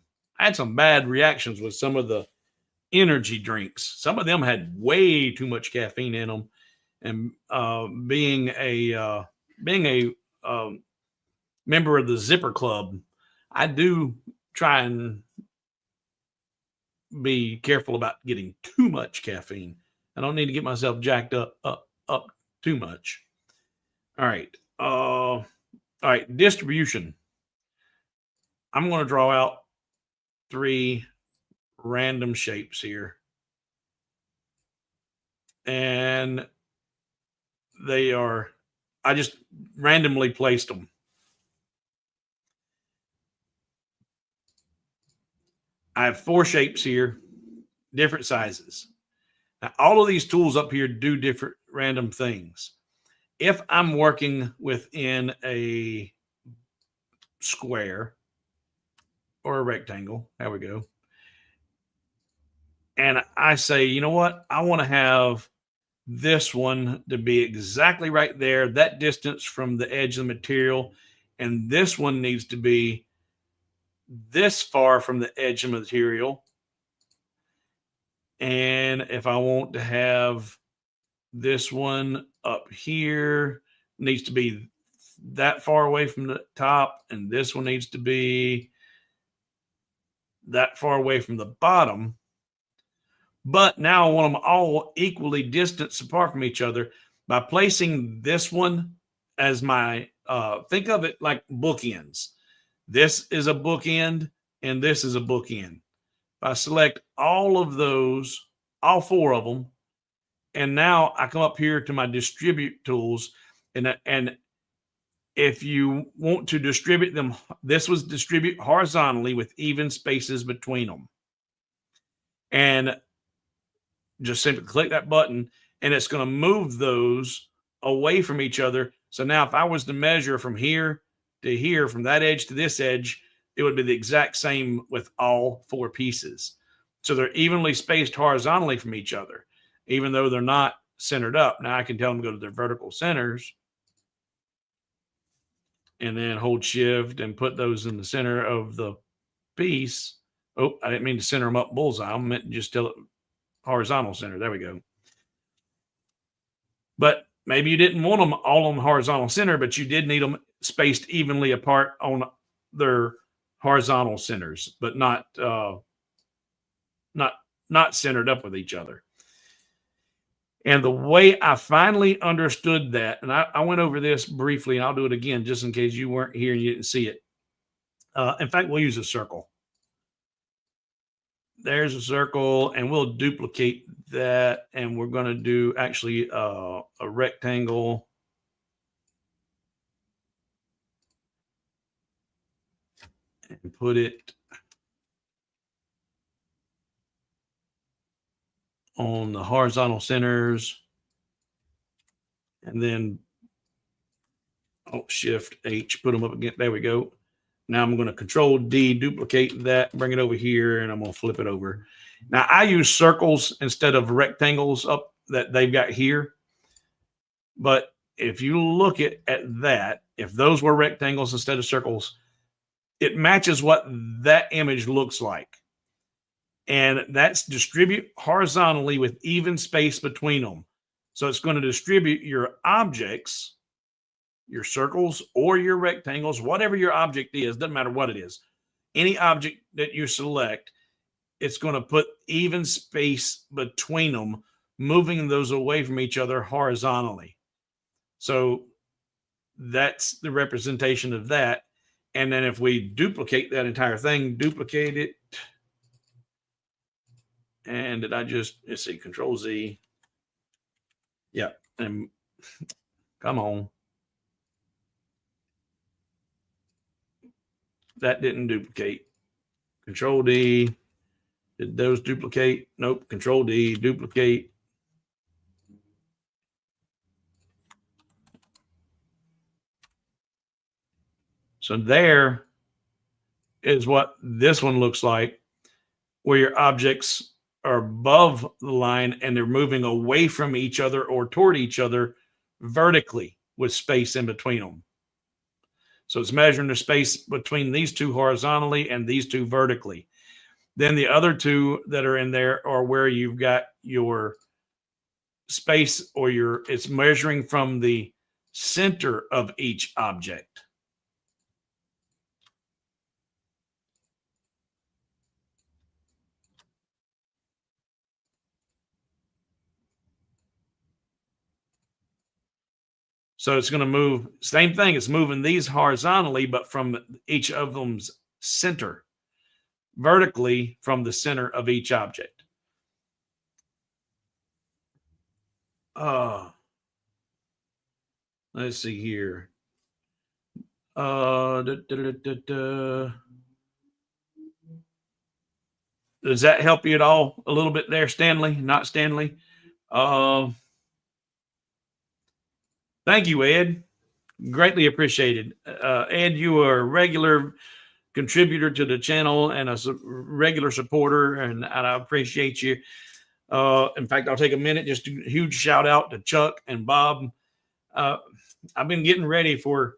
S1: bad reactions with some of the energy drinks. Some of them had way too much caffeine in them, and being a member of the Zipper Club, I do try and be careful about getting too much caffeine. I don't need to get myself jacked up too much. All right. Distribution. I'm going to draw out 3 random shapes here. And I just randomly placed them. I have 4 shapes here, different sizes. Now, all of these tools up here do different random things. If I'm working within a square or a rectangle, there we go, and I say, you know what? I want to have this one to be exactly right there, that distance from the edge of the material, and this one needs to be this far from the edge of the material. And if I want to have this one up here, needs to be that far away from the top, and this one needs to be that far away from the bottom. But now I want them all equally distanced apart from each other by placing this one as my, think of it like bookends. This is a bookend, and this is a bookend. If I select all of those, all 4 of them, and now I come up here to my distribute tools, and if you want to distribute them, this was distribute horizontally with even spaces between them. And just simply click that button, and it's going to move those away from each other. So now if I was to measure from here to here, from that edge to this edge, it would be the exact same with all 4 pieces. So they're evenly spaced horizontally from each other, even though they're not centered up. Now I can tell them to go to their vertical centers and then hold shift and put those in the center of the piece. Oh, I didn't mean to center them up bullseye. I meant to just tell it horizontal center. There we go. But maybe you didn't want them all on the horizontal center, but you did need them spaced evenly apart on their horizontal centers, but not centered up with each other. And the way I finally understood that, and I went over this briefly, and I'll do it again just in case you weren't here and you didn't see it. In fact, we'll use a circle. There's a circle, and we'll duplicate that, and we're going to do actually a rectangle. And put it on the horizontal centers, and then Alt Shift H, put them up again. There we go. Now I'm going to Control D, duplicate that, bring it over here, and I'm going to flip it over. Now I use circles instead of rectangles up that they've got here. But if you look at that, if those were rectangles instead of circles, it matches what that image looks like. And that's distribute horizontally with even space between them. So it's going to distribute your objects, your circles or your rectangles, whatever your object is, doesn't matter what it is. Any object that you select, it's going to put even space between them, moving those away from each other horizontally. So that's the representation of that. And then if we duplicate that entire thing, duplicate it. And did I just, let's see, Control Z. Yeah. And come on. That didn't duplicate. Control D. Did those duplicate? Nope. Control D, duplicate. So there is what this one looks like, where your objects are above the line and they're moving away from each other or toward each other vertically with space in between them. So it's measuring the space between these two horizontally and these two vertically. Then the other two that are in there are where you've got your space or it's measuring from the center of each object. So it's going to move, same thing, it's moving these horizontally, but from each of them's center, vertically from the center of each object. Let's see here. Does that help you at all a little bit there, Stanley? Not Stanley? Thank you, Ed. Greatly appreciated. Ed, you are a regular contributor to the channel and a regular supporter, and I appreciate you. In fact, I'll take a minute, just a huge shout out to Chuck and Bob. I've been getting ready for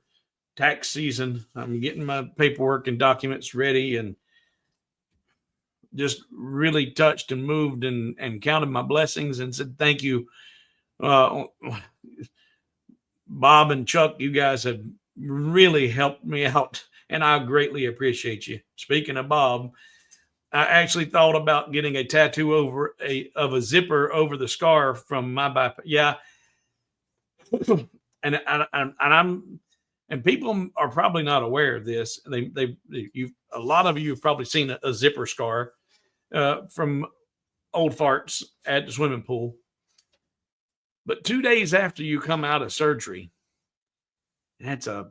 S1: tax season. I'm getting my paperwork and documents ready and just really touched and moved and counted my blessings and said, thank you. Bob and Chuck, you guys have really helped me out, and I greatly appreciate you. Speaking of Bob, I actually thought about getting a tattoo of a zipper over the scar from my bypass. Yeah. And people are probably not aware of this. A lot of you have probably seen a zipper scar from old farts at the swimming pool. But 2 days after you come out of surgery, it's a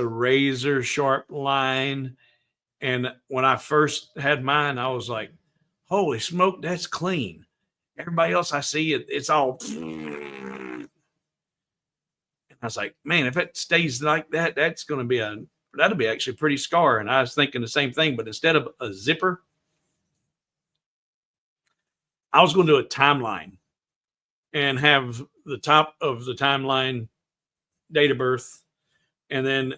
S1: razor sharp line. And when I first had mine, I was like, holy smoke, that's clean. Everybody else I see, it's all. I was like, man, if it stays like that, that'll be actually a pretty scar. And I was thinking the same thing, but instead of a zipper, I was going to do a timeline and have the top of the timeline, date of birth, and then,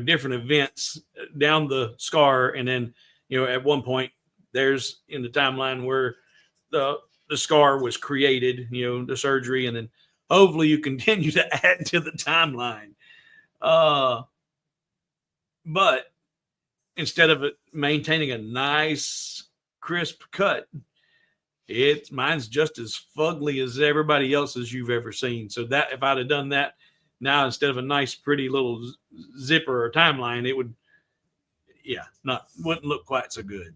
S1: different events down the scar. And then, at one point there's in the timeline where the scar was created, the surgery, and then hopefully you continue to add to the timeline. But instead of it maintaining a nice crisp cut, mine's just as fugly as everybody else's you've ever seen. So that if I'd have done that now, instead of a nice, pretty little zipper or timeline, it wouldn't look quite so good.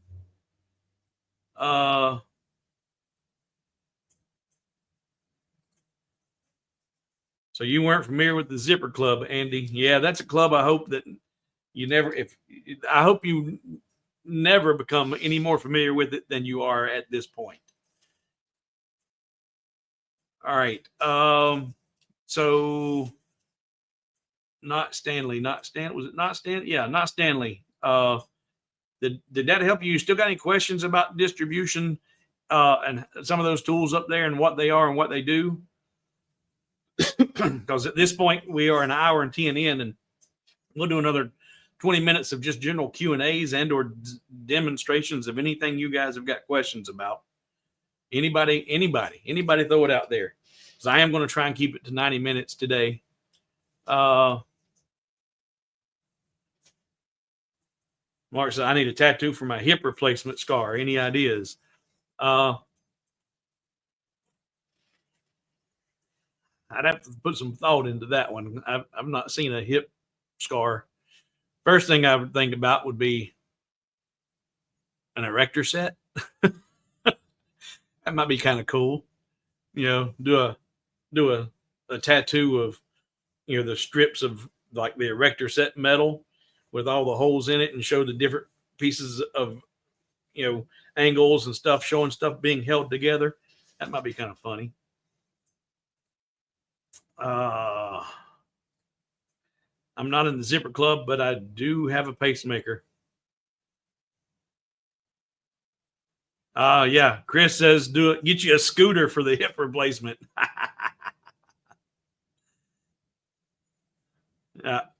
S1: So you weren't familiar with the Zipper Club, Andy? Yeah, that's a club. I hope that I hope you never become any more familiar with it than you are at this point. All right. So not Stanley. Was it not Stanley? Yeah, not Stanley. Did that help you? You still got any questions about distribution and some of those tools up there and what they are and what they do? Because at this point we are an hour and 10 in, and we'll do another 20 minutes of just general Q&As and or demonstrations of anything you guys have got questions about. Anybody throw it out there, because I am going to try and keep it to 90 minutes today. Mark said, I need a tattoo for my hip replacement scar. Any ideas? I'd have to put some thought into that one. I've not seen a hip scar. First thing I would think about would be an erector set. That might be kind of cool. Do a tattoo of, the strips of like the erector set metal with all the holes in it, and show the different pieces of, angles and stuff, showing stuff being held together. That might be kind of funny. I'm not in the zipper club, but I do have a pacemaker. Yeah. Chris says, do it. Get you a scooter for the hip replacement. Cut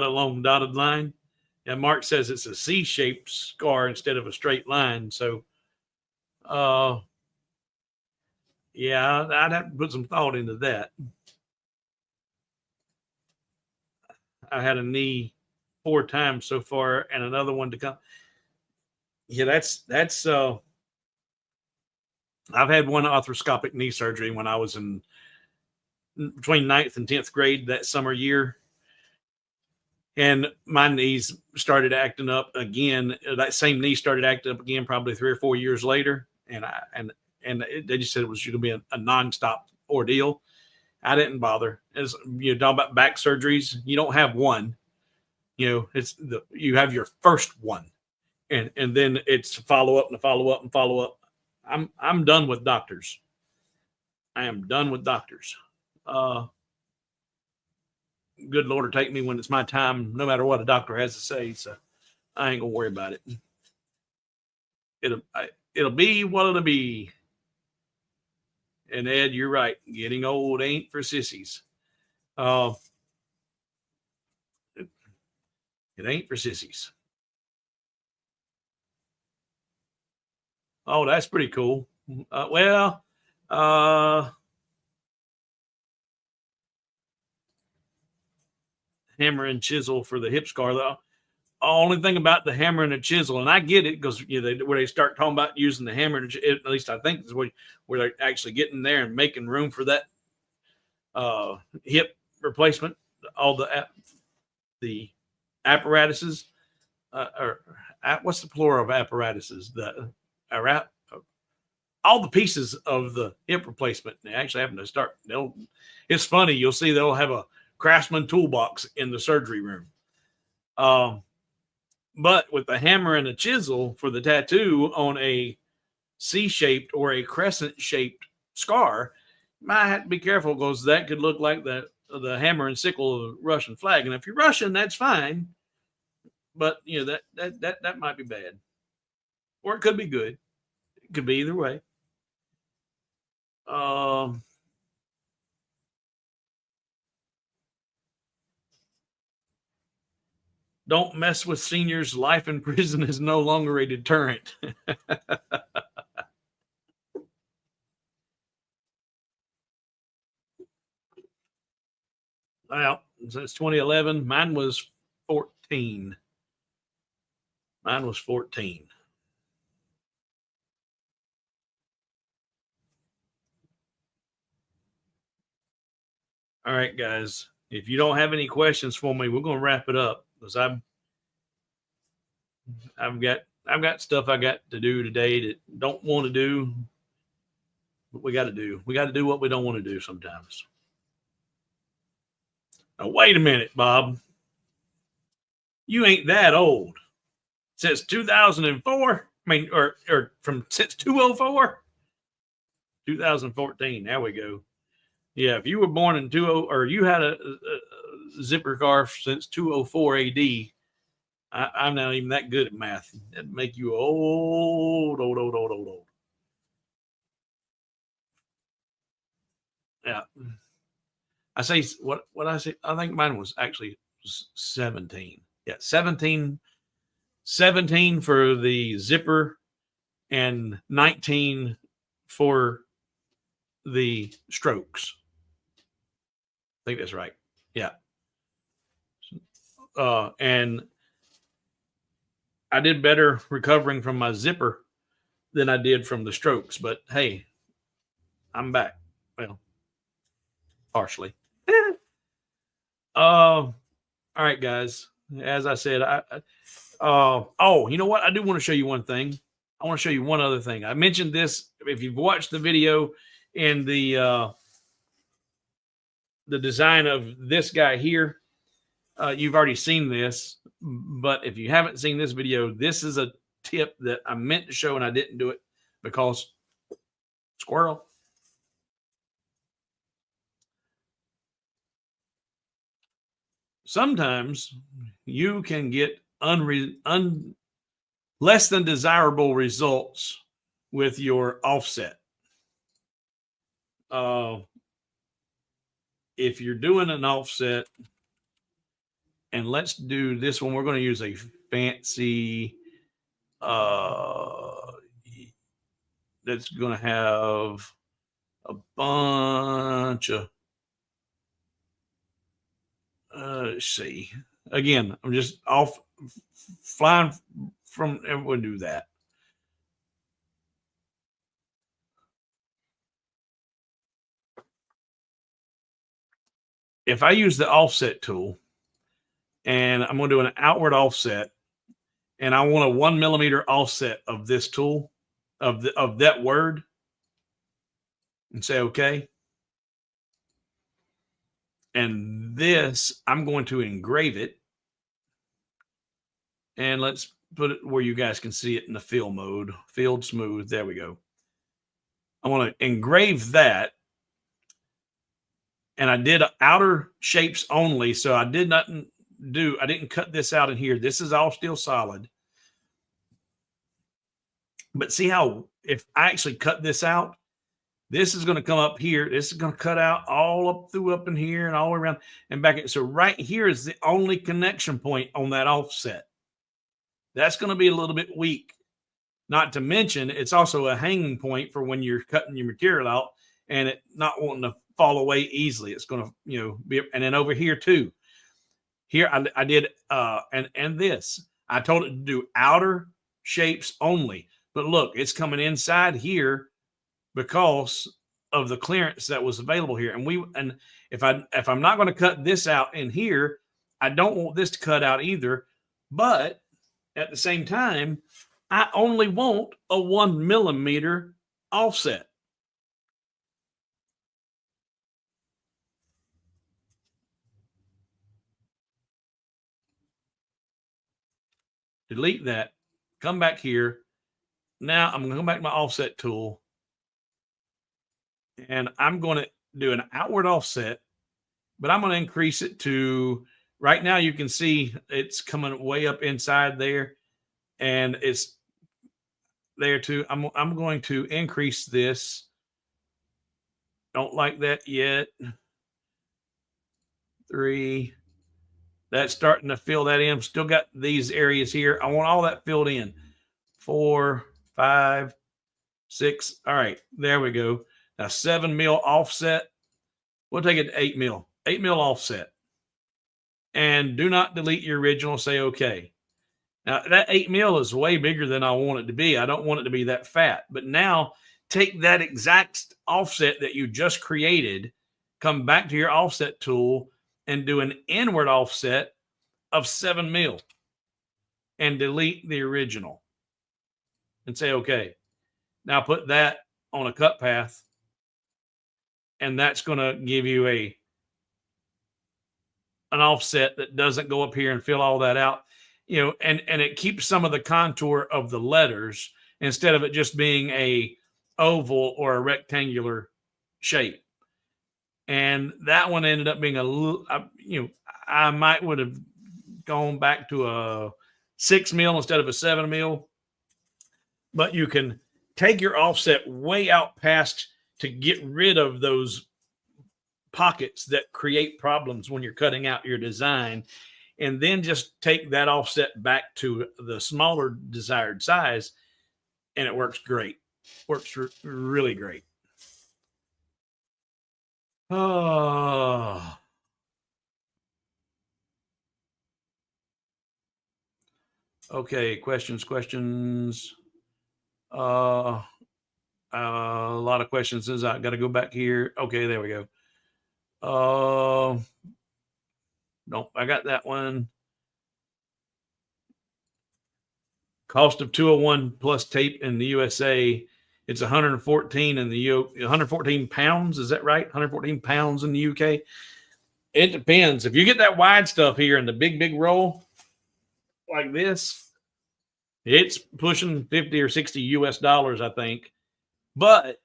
S1: a long dotted line. Yeah. Mark says it's a C-shaped scar instead of a straight line. So, yeah, I'd have to put some thought into that. I had a knee 4 times so far, and another one to come. Yeah, that's I've had one arthroscopic knee surgery when I was in between 9th and 10th grade that summer year. And my knees started acting up again. That same knee started acting up again probably 3 or 4 years later. And they just said it was going to be a nonstop ordeal. I didn't bother. As talking about back surgeries, you don't have one. You have your first one, and then it's follow up and follow up and follow up. I'm done with doctors. I am done with doctors. Good Lord will take me when it's my time, no matter what a doctor has to say. So I ain't gonna worry about it. It'll be what it'll be. And Ed, you're right. Getting old ain't for sissies. It ain't for sissies. Oh, that's pretty cool. Hammer and chisel for the hip scar. The only thing about the hammer and the chisel, and I get it, because where they start talking about using the hammer, at least I think is where they're actually getting there and making room for that hip replacement. All the apparatuses, or what's the plural of apparatuses? All the pieces of the hip replacement. They actually happen to start. It's funny. You'll see they'll have a Craftsman toolbox in the surgery room. But with the hammer and a chisel for the tattoo on a C-shaped or a crescent-shaped scar, you might have to be careful, because that could look like the hammer and sickle of the Russian flag. And if you're Russian, that's fine. But that might be bad, or it could be good. It could be either way. Don't mess with seniors. Life in prison is no longer a deterrent. Well, since 2011, mine was 14. Mine was 14. All right, guys. If you don't have any questions for me, we're going to wrap it up, because I've got stuff I got to do today that don't want to do, but we got to do. We got to do what we don't want to do sometimes. Now, wait a minute, Bob. You ain't that old. Since 2004? I mean, or since 2004? 2014. There we go. Yeah, if you were born in 20 or you had a zipper car since 204 AD, I'm not even that good at math. That'd make you old. Yeah. I say what I say. I think mine was actually 17. Yeah, 17 for the zipper and 19 for the strokes. I think that's right. Yeah. And I did better recovering from my zipper than I did from the strokes. But hey, I'm back. Well, partially. All right, guys. As I said, oh, you know what? I do want to show you one thing. I want to show you one other thing. I mentioned this. If you've watched the video in the design of this guy here, you've already seen this. But if you haven't seen this video, this is a tip that I meant to show and I didn't do it because squirrel. Sometimes you can get less than desirable results with your offset. If you're doing an offset, and let's do this one, we're going to use a fancy that's going to have a bunch of let's see. Again, I'm just off flying from everyone do that. If I use the offset tool and I'm going to do an outward offset and I want a 1 millimeter offset of this tool of that word and say, okay. And this, I'm going to engrave it. And let's put it where you guys can see it in the fill mode, filled smooth. There we go. I want to engrave that. And I did outer shapes only. So I didn't cut this out in here. This is all still solid. But see how if I actually cut this out, this is going to come up here. This is going to cut out all up in here and all around and back. So right here is the only connection point on that offset. That's going to be a little bit weak. Not to mention, it's also a hanging point for when you're cutting your material out and it not wanting to fall away easily. It's going to, be, and then over here too. Here I did, and this, I told it to do outer shapes only. But look, it's coming inside here because of the clearance that was available here. And if I'm not going to cut this out in here, I don't want this to cut out either. But at the same time, I only want a 1 millimeter offset. Delete that, come back here. Now I'm going to come back to my offset tool and I'm going to do an outward offset, but I'm going to increase it to, right now you can see it's coming way up inside there and it's there too. I'm going to increase this. Don't like that yet. 3. That's starting to fill that in. Still got these areas here. I want all that filled in. 4, 5, 6. All right, there we go. Now 7 mil offset. We'll take it to 8 mil. 8 mil offset. And do not delete your original. Say okay. Now that 8 mil is way bigger than I want it to be. I don't want it to be that fat. But now take that exact offset that you just created, come back to your offset tool and do an inward offset of 7 mil and delete the original and say, okay, now put that on a cut path. And that's going to give you an offset that doesn't go up here and fill all that out, and it keeps some of the contour of the letters instead of it just being a oval or a rectangular shape. And that one ended up being a little, I might would have gone back to a 6 mil instead of a 7 mil. But you can take your offset way out past to get rid of those pockets that create problems when you're cutting out your design, and then just take that offset back to the smaller desired size, and it works great. Works really great. Oh. Okay, questions. A lot of questions. I got to go back here. Okay, there we go. Nope, I got that one. Cost of 201 plus tape in the USA, it's 114 in the 114 pounds. Is that right? 114 pounds in the UK. It depends. If you get that wide stuff here in the big roll like this, it's pushing 50 or 60 US dollars, I think. But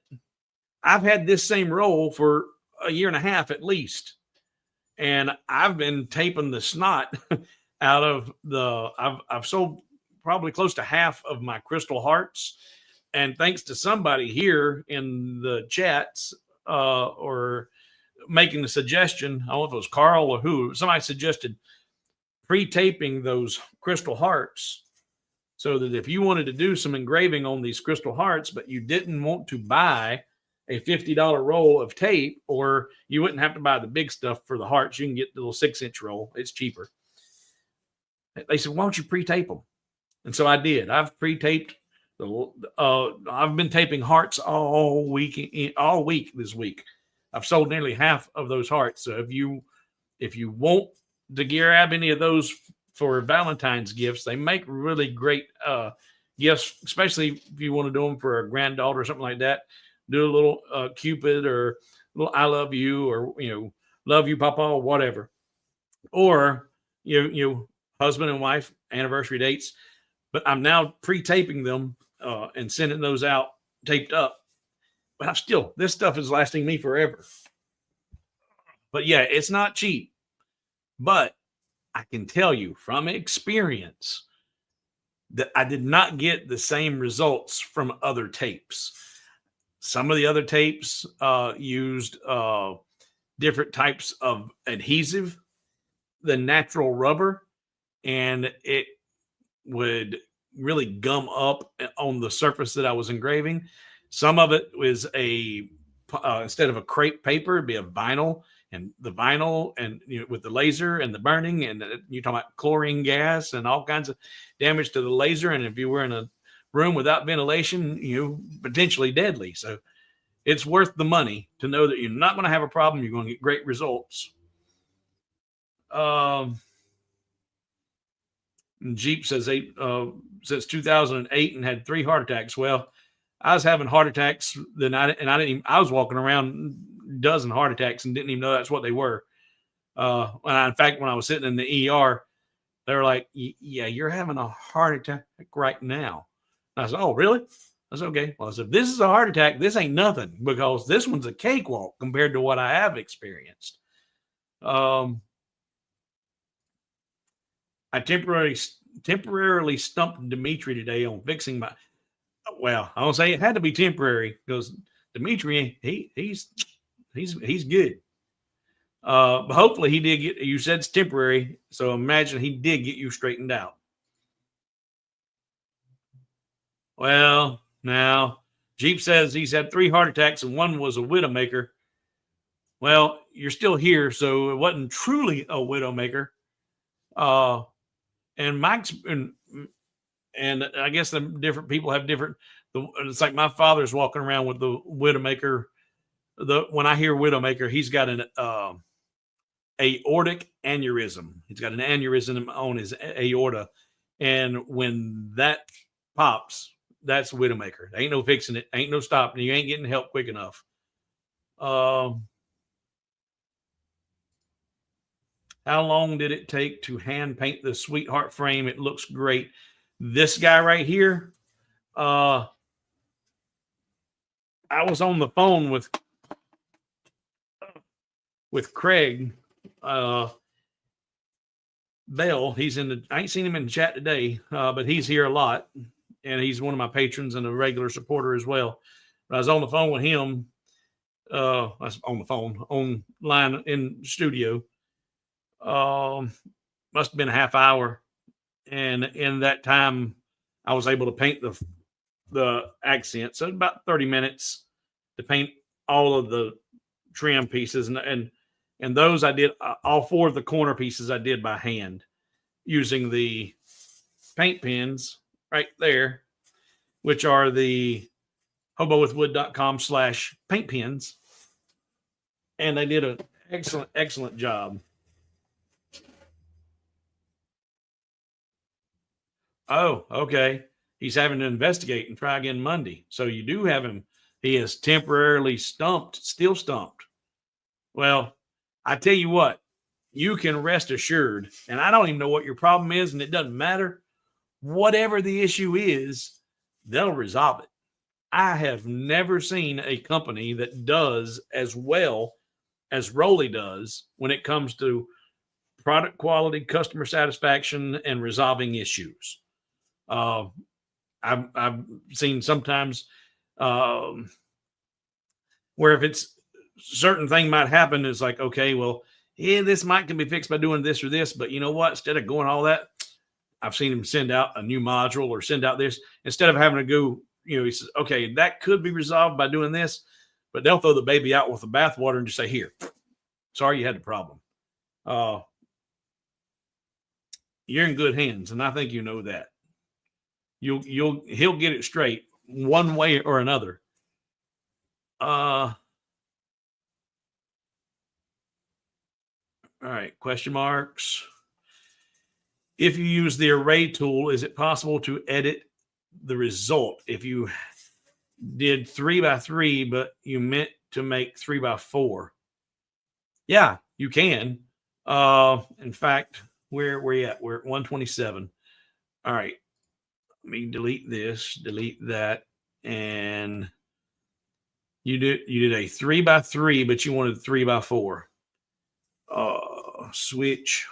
S1: I've had this same roll for a year and a half at least, and I've been taping the snot out of the. I've sold probably close to half of my crystal hearts, and thanks to somebody here in the chats or making the suggestion, I don't know if it was Carl or who, somebody suggested pre-taping those crystal hearts so that if you wanted to do some engraving on these crystal hearts, but you didn't want to buy a $50 roll of tape, or you wouldn't have to buy the big stuff for the hearts, you can get the little 6-inch roll. It's cheaper. They said, why don't you pre-tape them? And so I did. I've pre-taped. I've been taping hearts all week this week. I've sold nearly half of those hearts. So if you want to grab any of those for Valentine's gifts, they make really great gifts, especially if you want to do them for a granddaughter or something like that. Do a little Cupid or a little I love you, or love you, Papa, or whatever. Or you husband and wife anniversary dates. But I'm now pre-taping them and sending those out taped up. But this stuff is lasting me forever. But yeah, it's not cheap. But I can tell you from experience that I did not get the same results from other tapes. Some of the other tapes used different types of adhesive than natural rubber, and it would really gum up on the surface that I was engraving. Some of it was instead of a crepe paper, it'd be a vinyl, and the vinyl and with the laser and the burning, and you're talking about chlorine gas and all kinds of damage to the laser. And if you were in a room without ventilation, potentially deadly. So it's worth the money to know that you're not going to have a problem. You're going to get great results. Jeep says since 2008 and had 3 heart attacks. Well, I was having heart attacks I was walking around a dozen heart attacks and didn't even know that's what they were. In fact, when I was sitting in the ER, they were like, yeah, you're having a heart attack right now. And I said, oh, really? I said, okay. Well, I said, if this is a heart attack, this ain't nothing, because this one's a cakewalk compared to what I have experienced. I temporarily stumped Dimitri today on fixing my. Well, I don't say it had to be temporary, because Dimitri, he's good. But hopefully he did get. You said it's temporary, so imagine he did get you straightened out. Well, now Jeep says he's had 3 heart attacks and one was a widowmaker. Well, you're still here, so it wasn't truly a widowmaker. And Mike's and I guess the different people have different. It's like my father's walking around with the widowmaker. When I hear widowmaker, he's got an aortic aneurysm. He's got an aneurysm on his aorta, and when that pops, that's widowmaker. There ain't no fixing it. Ain't no stopping. You ain't getting help quick enough. How long did it take to hand paint the sweetheart frame? It looks great. This guy right here, I was on the phone with with Craig Bell. He's I ain't seen him in the chat today, but he's here a lot, and he's one of my patrons and a regular supporter as well. But I was on the phone with him. I was on the phone, online in studio. Must have been a half hour, and in that time, I was able to paint the accent. So about 30 minutes to paint all of the trim pieces, and those I did, all 4 of the corner pieces I did by hand using the paint pens right there, which are the hobowithwood.com/paint pens. And they did an excellent job. Oh, okay. He's having to investigate and try again Monday. So you do have him. He is temporarily still stumped. Well, I tell you what, you can rest assured, and I don't even know what your problem is, and it doesn't matter. Whatever the issue is, they'll resolve it. I have never seen a company that does as well as Rotary does when it comes to product quality, customer satisfaction, and resolving issues. I've seen sometimes where if it's certain thing might happen, it's like, okay, well, yeah, this can be fixed by doing this or this, but you know what? Instead of going all that, I've seen him send out a new module or send out this instead of having to go, he says, okay, that could be resolved by doing this, but they'll throw the baby out with the bathwater and just say, here, sorry, you had the problem. You're in good hands. And I think you know that he'll get it straight one way or another. All right. Question marks. If you use the array tool, is it possible to edit the result? If you did 3x3, but you meant to make 3x4. Yeah, you can. In fact, where we at? We're at 127. All right. Let me delete this, delete that. And you did a 3x3, but you wanted 3x4. Switch.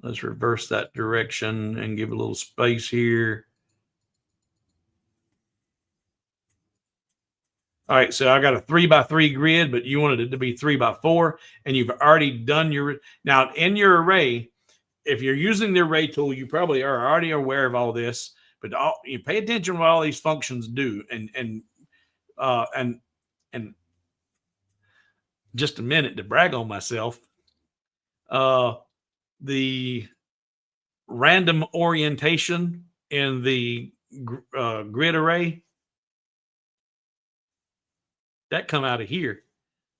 S1: Let's reverse that direction and give a little space here. All right, so I got a 3x3 grid, but you wanted it to be 3x4, and you've already done now in your array. If you're using the array tool, you probably are already aware of all this, but you pay attention to what all these functions do, and just a minute to brag on myself. The random orientation in the grid array, that come out of here.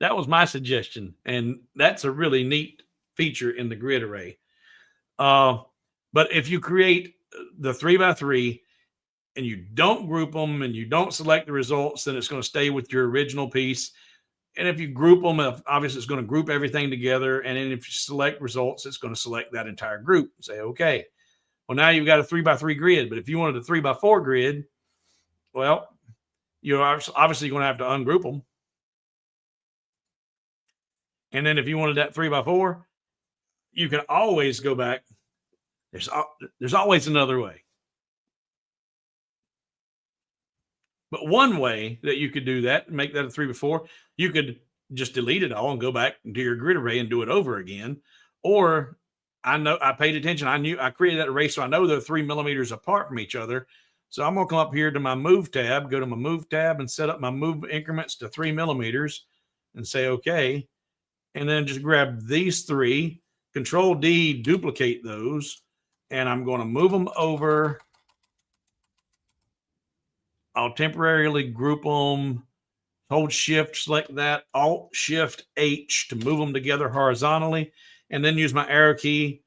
S1: That was my suggestion, and that's a really neat feature in the grid array. But if you create the 3x3 and you don't group them and you don't select the results, then it's going to stay with your original piece. And if you group them, obviously it's going to group everything together. And then if you select results, it's going to select that entire group and say, okay, well, now you've got a 3x3 grid. But if you wanted a 3x4 grid, well, you're obviously going to have to ungroup them. And then if you wanted that 3x4, you can always go back. There's always another way. But one way that you could do that, make that a 3x4, you could just delete it all and go back to your grid array and do it over again. Or I paid attention. I created that array, so I know they're 3 millimeters apart from each other. So I'm going to come up here to my move tab, go to my move tab and set up my move increments to 3 millimeters and say, okay. And then just grab these 3, Control D, duplicate those. And I'm going to move them over. I'll temporarily group them, hold Shift, select that, Alt Shift H to move them together horizontally, and then use my arrow key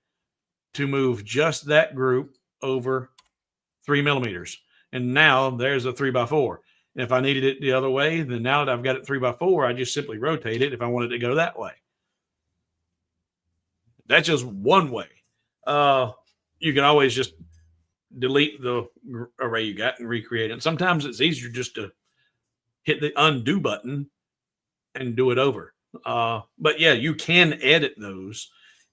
S1: to move just that group over 3 millimeters. And now there's a 3x4. And if I needed it the other way, then now that I've got it 3x4, I just simply rotate it if I wanted to go that way. That's just one way. you can always just delete the array you got and recreate it. And sometimes it's easier just to hit the undo button and do it over. But yeah, you can edit those.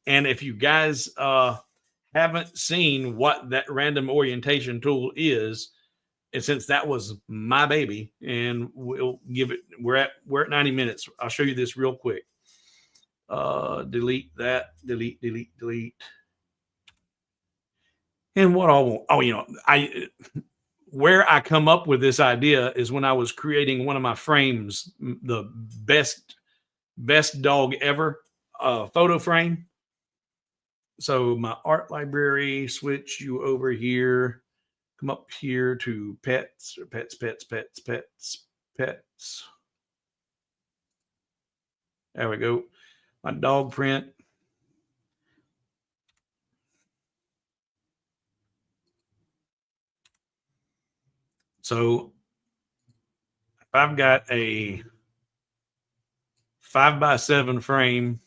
S1: And if you guys haven't seen what that random orientation tool is, and since that was my baby, and we'll give it, we're at 90 minutes. I'll show you this real quick. Delete that, delete. And what I want, where I come up with this idea is when I was creating one of my frames, the best dog ever photo frame. So my art library, switch you over here, come up here to pets. There we go. My dog print. So if I've got a 5x7 frame,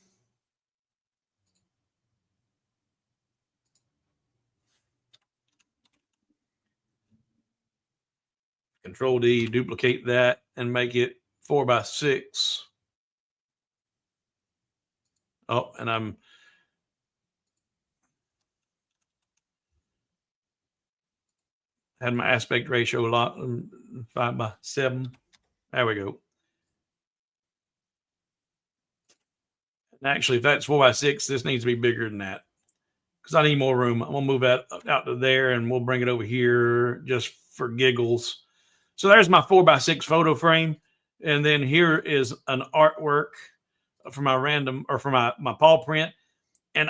S1: Control D, duplicate that and make it 4x6. Oh, and I'm had my aspect ratio a lot, 5x7. There we go. And actually, if that's 4x6, this needs to be bigger than that because I need more room. I'm gonna move that out to there, and we'll bring it over here just for giggles. So there's my 4x6 photo frame, and then here is an artwork for my random or for my paw print. And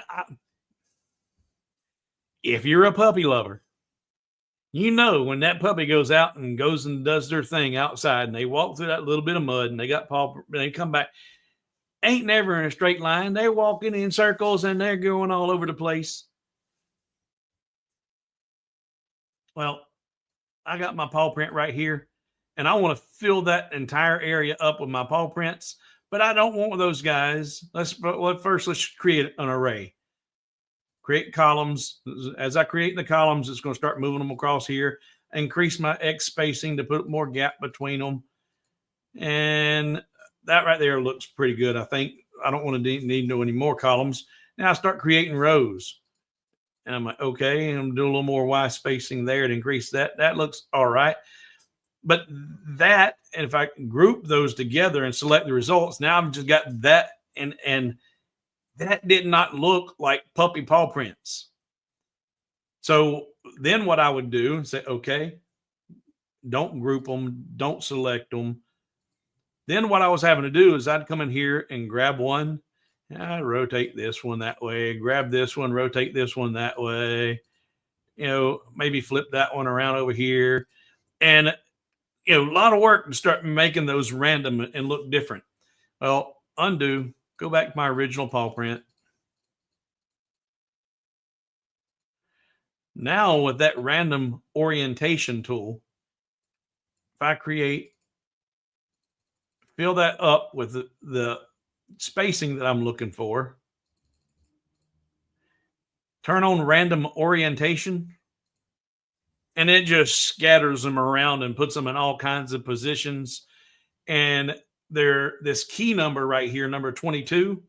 S1: if you're a puppy lover, you know when that puppy goes out and goes and does their thing outside, and they walk through that little bit of mud, and they got paw, and they come back, ain't never in a straight line. They're walking in circles, and they're going all over the place. Well, I got my paw print right here, and I want to fill that entire area up with my paw prints, but I don't want those guys. Let's create an array. Create columns. As I create the columns, it's going to start moving them across here. Increase my X spacing to put more gap between them. And that right there looks pretty good, I think. I don't want to need any more columns. Now I start creating rows. And I'm like, okay, I'm doing a little more Y spacing there to increase that. That looks all right. But that, and if I group those together and select the results, now I've just got that, and that did not look like puppy paw prints. So then what I would do is say, okay, don't group them, don't select them. Then what I was having to do is I'd come in here and grab one, I'd rotate this one that way, grab this one, rotate this one that way, maybe flip that one around over here. And, a lot of work to start making those random and look different. Well, undo, go back to my original paw print. Now with that random orientation tool, if I fill that up with the spacing that I'm looking for, turn on random orientation, and it just scatters them around and puts them in all kinds of positions. And this key number right here, number 22,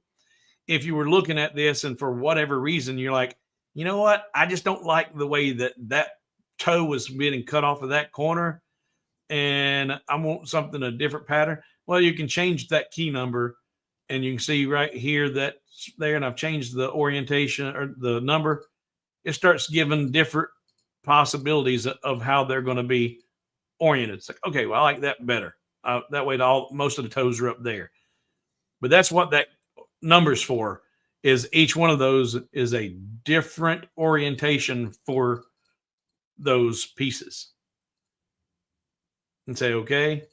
S1: if you were looking at this and for whatever reason, you're like, you know what? I just don't like the way that toe was getting cut off of that corner, and I want something, a different pattern. Well, you can change that key number, and you can see right here that's there, and I've changed the orientation or the number. It starts giving different possibilities of how they're going to be oriented. It's like, okay, well, I like that better. That way, most of the toes are up there. But that's what that number's for, is each one of those is a different orientation for those pieces. And say, okay.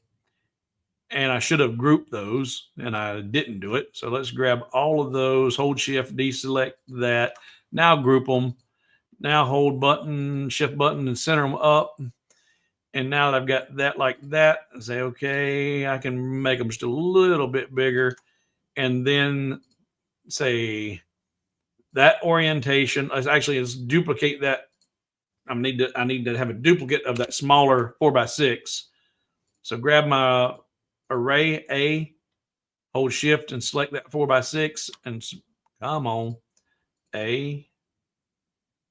S1: And I should have grouped those, and I didn't do it. So let's grab all of those, hold shift, deselect that. Now group them. Now hold button, shift button, and center them up. And now that I've got that like that, and say, okay, I can make them just a little bit bigger. And then say that orientation is duplicate that. I need to have a duplicate of that smaller 4x6. So grab my array A, hold shift and select that 4x6 and come on. A.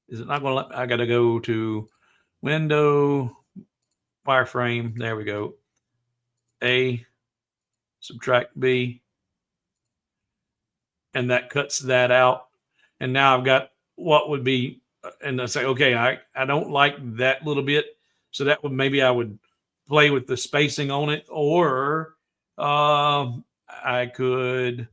S1: Is it not going to let me? I got to go to window, wireframe. There we go. A, subtract B. And that cuts that out. And now I've got what would be, and I say, okay, I don't like that little bit. So that would, maybe I would play with the spacing on it, or I could,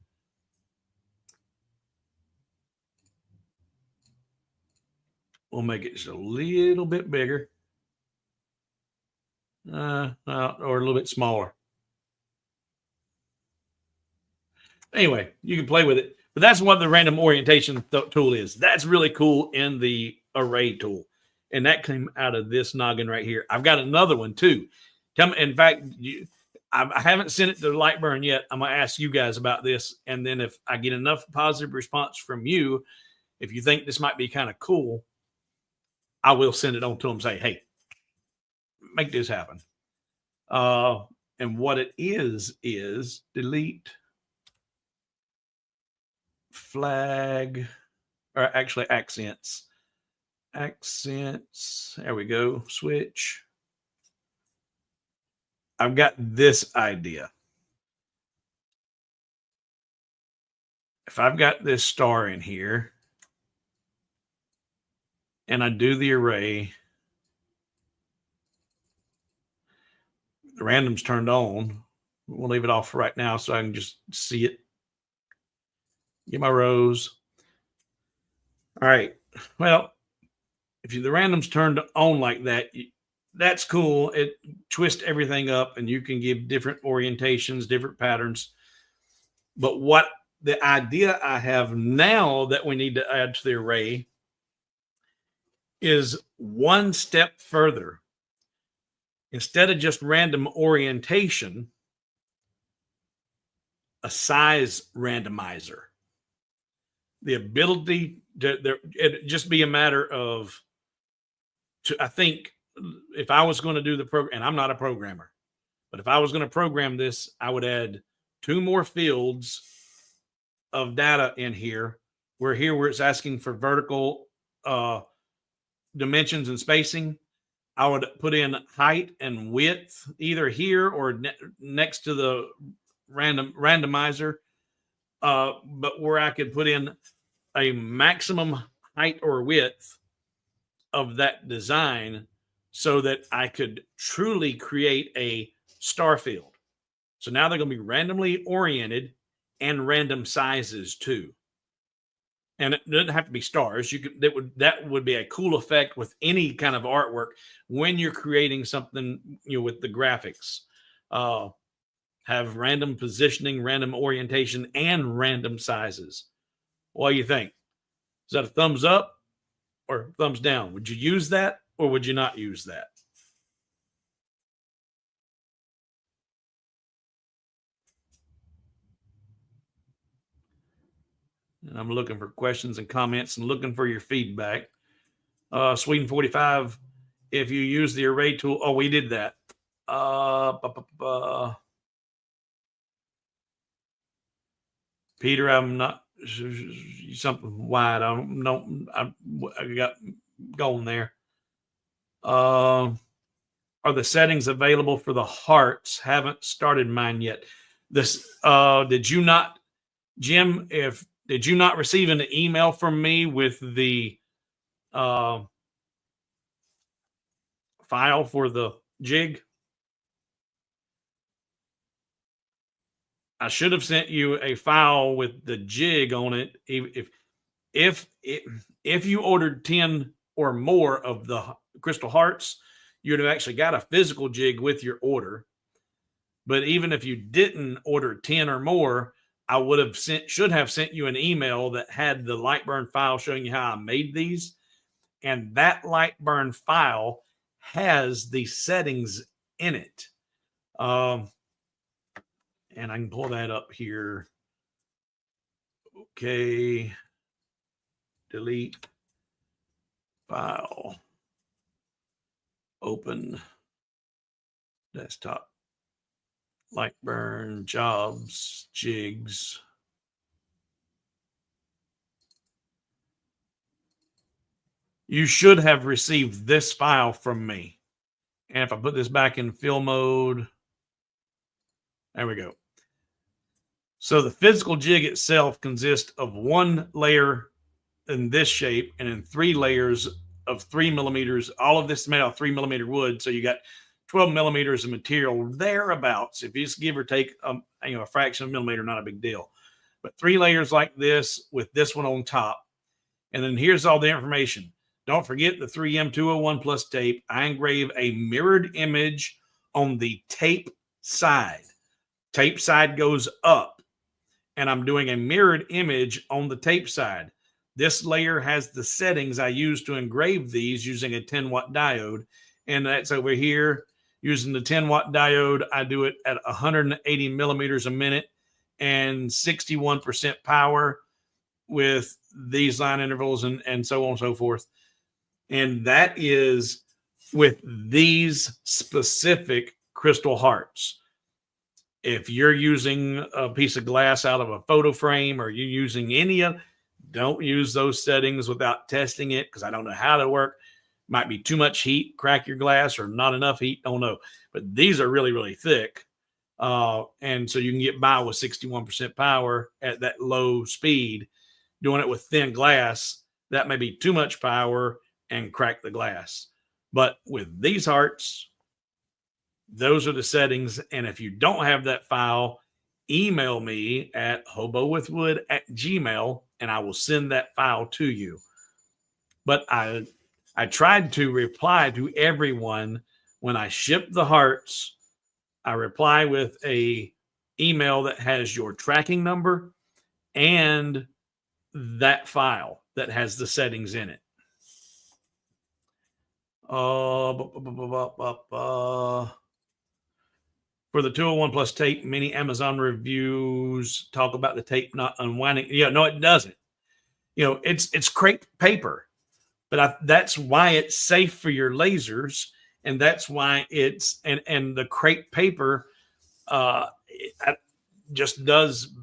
S1: we'll make it just a little bit bigger, or a little bit smaller. Anyway, you can play with it, but that's what the random orientation tool is. That's really cool in the array tool. And that came out of this noggin right here. I've got another one too. In fact, I haven't sent it to Lightburn yet. I'm going to ask you guys about this. And then if I get enough positive response from you, if you think this might be kind of cool, I will send it on to them and say, hey, make this happen. And what it is delete flag, or actually accents. There we go. Switch. I've got this idea. If I've got this star in here and I do the array, the random's turned on. We'll leave it off right now so I can just see it. Get my rows. All right. Well, if the random's turned on like that, that's cool. It twists everything up and you can give different orientations, different patterns. But what the idea I have now that we need to add to the array is one step further. Instead of just random orientation, a size randomizer. The ability to, it just be a matter of, I think if I was going to do the program, and I'm not a programmer, but if I was going to program this, I would add 2 more fields of data in here, where it's asking for vertical dimensions and spacing. I would put in height and width either here or next to the randomizer, but where I could put in a maximum height or width of that design so that I could truly create a star field. So now they're going to be randomly oriented and random sizes too. And it doesn't have to be stars. You could, that would be a cool effect with any kind of artwork when you're creating something, with the graphics. Have random positioning, random orientation, and random sizes. What do you think? Is that a thumbs up or thumbs down? Would you use that or would you not use that? And I'm looking for questions and comments and looking for your feedback. Sweden 45, if you use the array tool, oh, we did that. Peter, I'm not something wide. I don't know. I got going there. Are the settings available for the hearts? Haven't started mine yet. This did you not, Jim? Did you not receive an email from me with the file for the jig? I should have sent you a file with the jig on it. If you ordered 10 or more of the crystal hearts, you'd have actually got a physical jig with your order. But even if you didn't order 10 or more, I should have sent you an email that had the Lightburn file showing you how I made these. And that Lightburn file has the settings in it. And I can pull that up here. Okay. delete, file, open, desktop, Lightburn, jobs, jigs. You should have received this file from me. And if I put this back in fill mode, there we go. So the physical jig itself consists of one layer in this shape and in 3 layers of 3mm. All of this is made out of 3mm wood. So you got 12mm of material thereabouts. If you just give or take a fraction of a millimeter, not a big deal. But 3 layers like this with this one on top. And then here's all the information. Don't forget the 3M201 plus tape. I engrave a mirrored image on the tape side. Tape side goes up, and I'm doing a mirrored image on the tape side. This layer has the settings I use to engrave these using a 10-watt diode, and that's over here. Using the 10-watt diode, I do it at 180 millimeters a minute and 61% power with these line intervals and so on and so forth. And that is with these specific crystal hearts. If you're using a piece of glass out of a photo frame or you're using any of, don't use those settings without testing it, because I don't know how to work. Might be too much heat, crack your glass, or not enough heat, don't know. But these are really, really thick. And so you can get by with 61% power at that low speed. Doing it with thin glass, that may be too much power and crack the glass. But with these hearts, those are the settings. And if you don't have that file, email me at hobowithwood@gmail.com and I will send that file to you. But I tried to reply to everyone when I ship the hearts. I reply with a email that has your tracking number and that file that has the settings in it. For the 201 plus tape, many Amazon reviews talk about the tape not unwinding. Yeah, no, it doesn't. It's crepe paper, but that's why it's safe for your lasers, and that's why it's and the crepe paper just does.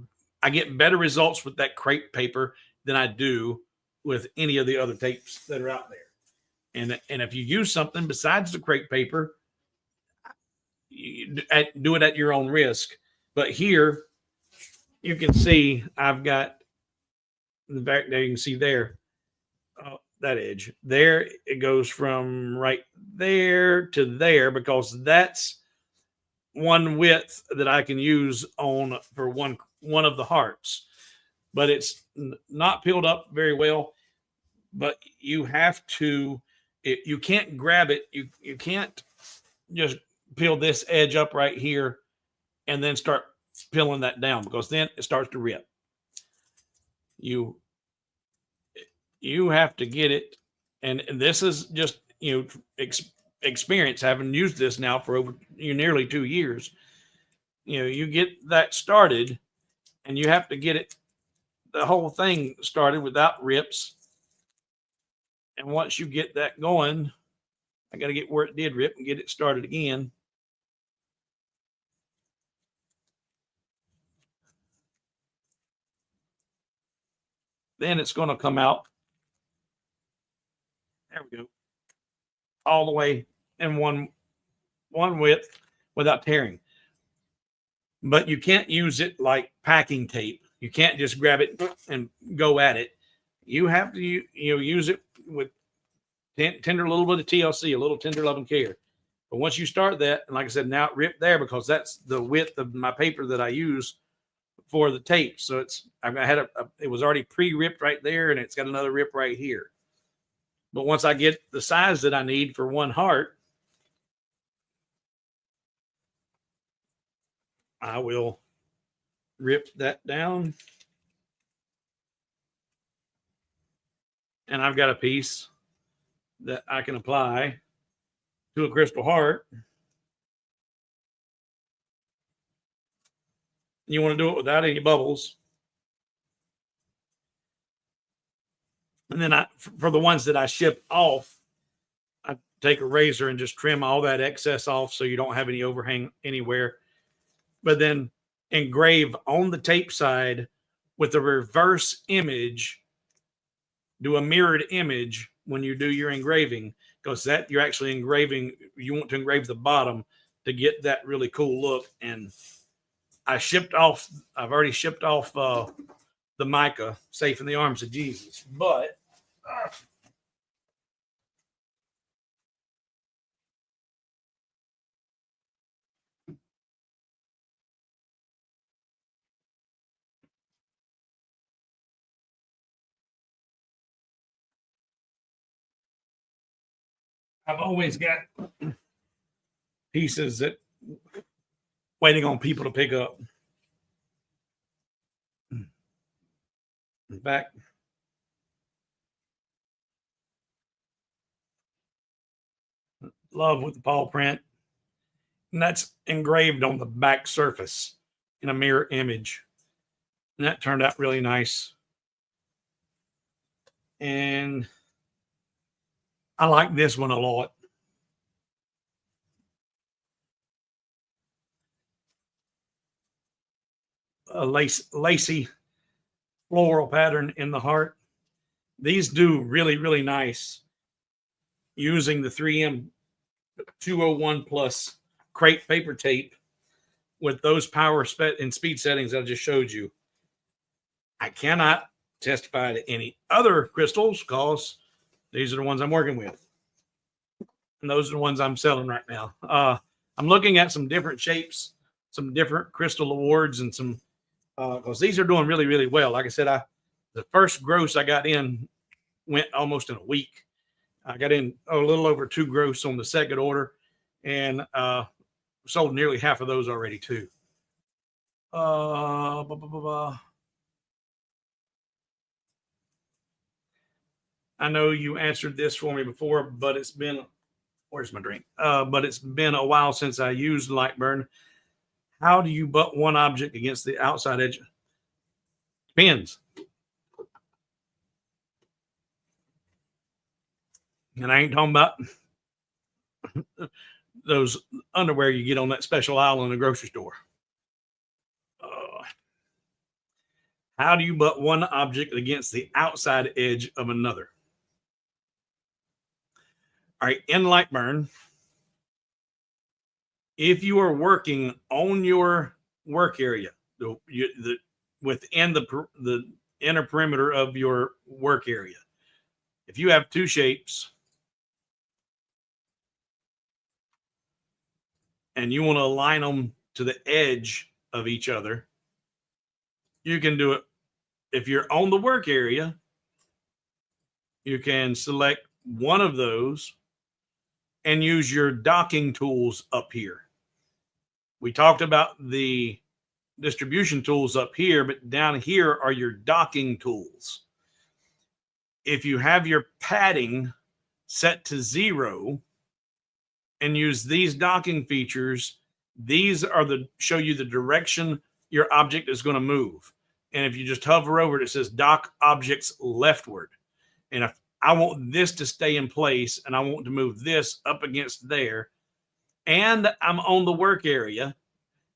S1: I get better results with that crepe paper than I do with any of the other tapes that are out there. And if you use something besides the crepe paper, do it at your own risk. But here you can see I've got the back there. You can see there that edge there. It goes from right there to there because that's one width that I can use on for one of the hearts. But it's not peeled up very well. But you have to. You can't grab it. You can't just peel this edge up right here and then start peeling that down, because then it starts to rip. You have to get it, and this is just experience, having used this now for over nearly 2 years. You get that started, and you have to get the whole thing started without rips. And once you get that going, I got to get where it did rip and get it started again. Then it's going to come out. There we go. All the way in one width without tearing. But you can't use it like packing tape. You can't just grab it and go at it. You have to use it with tender, a little bit of TLC, a little tender love and care. But once you start that, and like I said, now it ripped there because that's the width of my paper that I use for the tape. So it was already pre-ripped right there, and it's got another rip right here. But once I get the size that I need for one heart, I will rip that down. And I've got a piece that I can apply to a crystal heart. You want to do it without any bubbles. And then for the ones that I ship off, I take a razor and just trim all that excess off so you don't have any overhang anywhere. But then engrave on the tape side with a reverse image, do a mirrored image when you do your engraving, because that you're actually engraving, you want to engrave the bottom to get that really cool look. And I've already shipped off the mica, safe in the arms of Jesus. But I've always got pieces that waiting on people to pick up. In fact, love with the paw print, and that's engraved on the back surface in a mirror image, and that turned out really nice. And I like this one a lot. A lacy floral pattern in the heart. These do really, really nice using the 3M 201 plus crepe paper tape with those power and speed settings I just showed you. I cannot testify to any other crystals because these are the ones I'm working with. And those are the ones I'm selling right now. I'm looking at some different shapes, some different crystal awards, and some because these are doing really, really well. Like I said, the first gross I got in went almost in a week. I got in a little over 2 gross on the second order, and sold nearly half of those already too. I know you answered this for me before, but it's been, where's my drink? But it's been a while since I used Lightburn. How do you butt one object against the outside edge? Depends. And I ain't talking about those underwear you get on that special aisle in the grocery store. How do you butt one object against the outside edge of another? All right, in Lightburn, if you are working on your work area, within the inner perimeter of your work area, if you have 2 shapes and you want to align them to the edge of each other, you can do it. If you're on the work area, you can select one of those and use your docking tools up here. We talked about the distribution tools up here, but down here are your docking tools. If you have your padding set to 0 and use these docking features, these are show you the direction your object is going to move. And if you just hover over it, it says dock objects leftward. And if I want this to stay in place and I want to move this up against there, and I'm on the work area,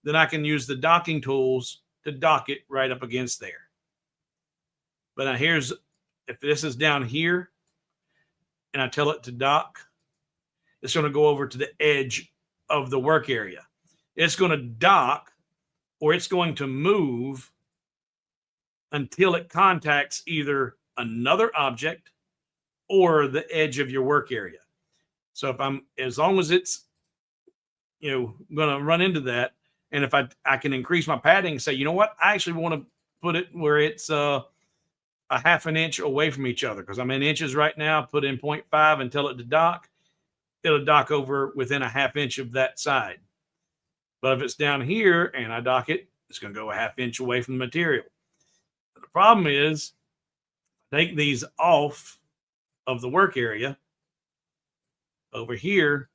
S1: then I can use the docking tools to dock it right up against there. But now if this is down here and I tell it to dock, it's going to go over to the edge of the work area. It's going to dock, or it's going to move until it contacts either another object or the edge of your work area. So as long as it's, going to run into that, and if I can increase my padding and say, you know what, I actually want to put it where it's a half an inch away from each other, because I'm in inches right now, put in 0.5 and tell it to dock, it'll dock over within a half inch of that side. But if it's down here and I dock it, it's going to go a half inch away from the material. The problem is, take these off of the work area over here,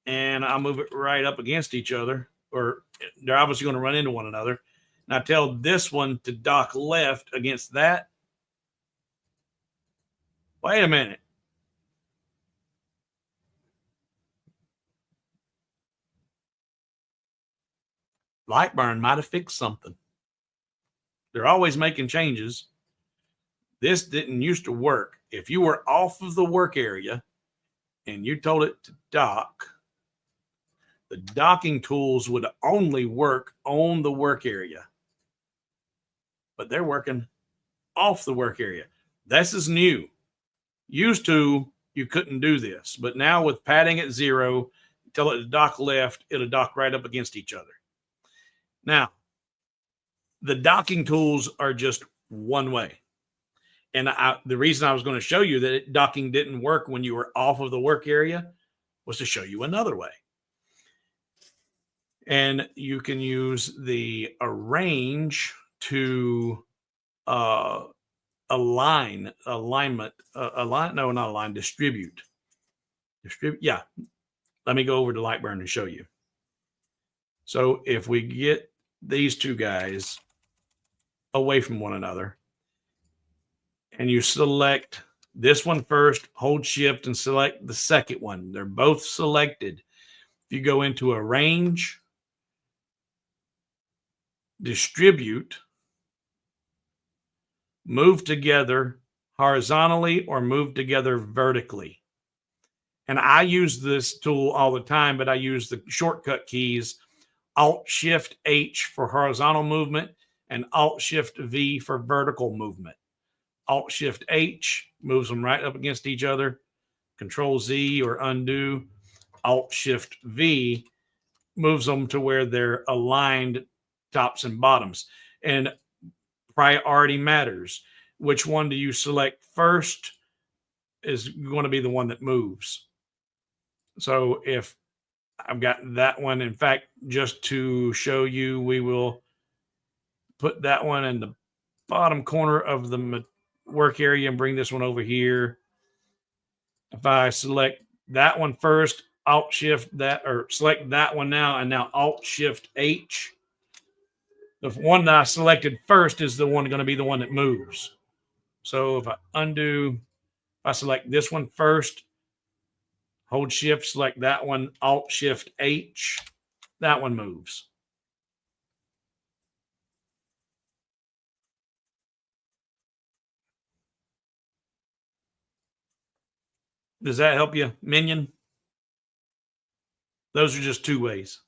S1: and I'll move it right up against each other, or they're obviously going to run into one another. And I tell this one to dock left against that. Wait a minute. Lightburn might have fixed something. They're always making changes. This didn't used to work. If you were off of the work area and you told it to dock, the docking tools would only work on the work area. But they're working off the work area. This is new. Used to, you couldn't do this. But now with padding at 0, tell it to dock left, it'll dock right up against each other. Now, the docking tools are just one way. And the reason I was going to show you that docking didn't work when you were off of the work area was to show you another way. And you can use the arrange to distribute. Yeah. Let me go over to Lightburn and show you. So if we get these two guys away from one another, and you select this one first, hold shift and select the second one. They're both selected. If you go into arrange, distribute, move together horizontally or move together vertically. And I use this tool all the time, but I use the shortcut keys, Alt-Shift-H for horizontal movement and Alt-Shift-V for vertical movement. Alt-Shift-H moves them right up against each other. Control-Z or undo. Alt-Shift-V moves them to where they're aligned tops and bottoms. And priority matters. Which one do you select first is going to be the one that moves. So if I've got that one, in fact, just to show you, we will put that one in the bottom corner of the work area and bring this one over here. If I select that one first, Alt Shift that, or select that one now, and now Alt Shift H, the one that I selected first is the one going to be the one that moves. So if I undo, if I select this one first, hold shift, select that one, Alt Shift H, that one moves. Does that help you, Minion? Those are just two ways.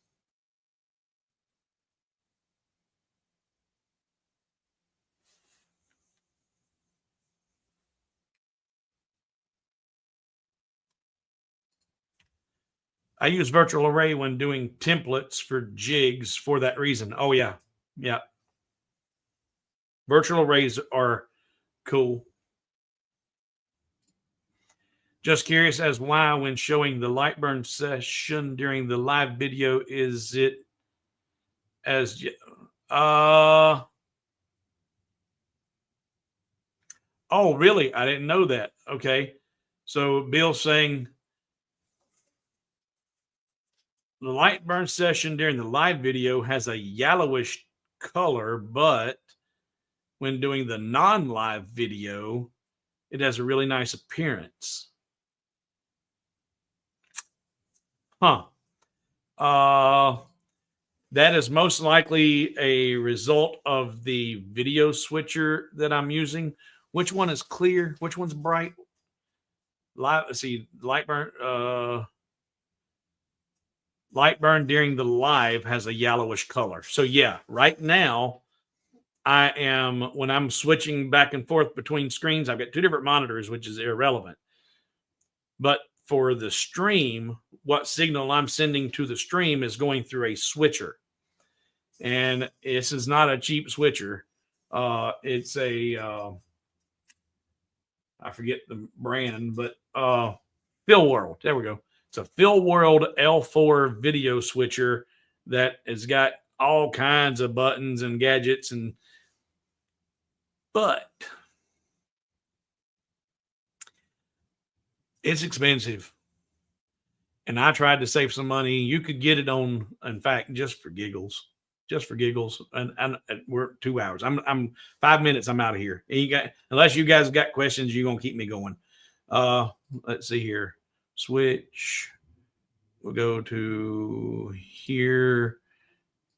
S1: I use virtual array when doing templates for jigs for that reason. Oh, yeah. Yeah. Virtual arrays are cool. Just curious as why, when showing the Lightburn session during the live video, is it as oh, really? I didn't know that. Okay. So Bill's saying the Lightburn session during the live video has a yellowish color, but when doing the non-live video, it has a really nice appearance. Huh. That is most likely a result of the video switcher that I'm using. Which one is clear? Which one's bright? Let's see, Lightburn during the live has a yellowish color. So yeah, right now I am, when I'm switching back and forth between screens, I've got two different monitors, which is irrelevant. But for the stream, what signal I'm sending to the stream is going through a switcher. And this is not a cheap switcher. It's a, I forget the brand, but Phil World. There we go. It's a Phil World L4 video switcher that has got all kinds of buttons and gadgets, but it's expensive. And I tried to save some money. You could get it on, in fact, just for giggles. And we're 2 hours. I'm 5 minutes. I'm out of here. And unless you guys got questions, you're going to keep me going. Let's see here. Switch. We'll go to here,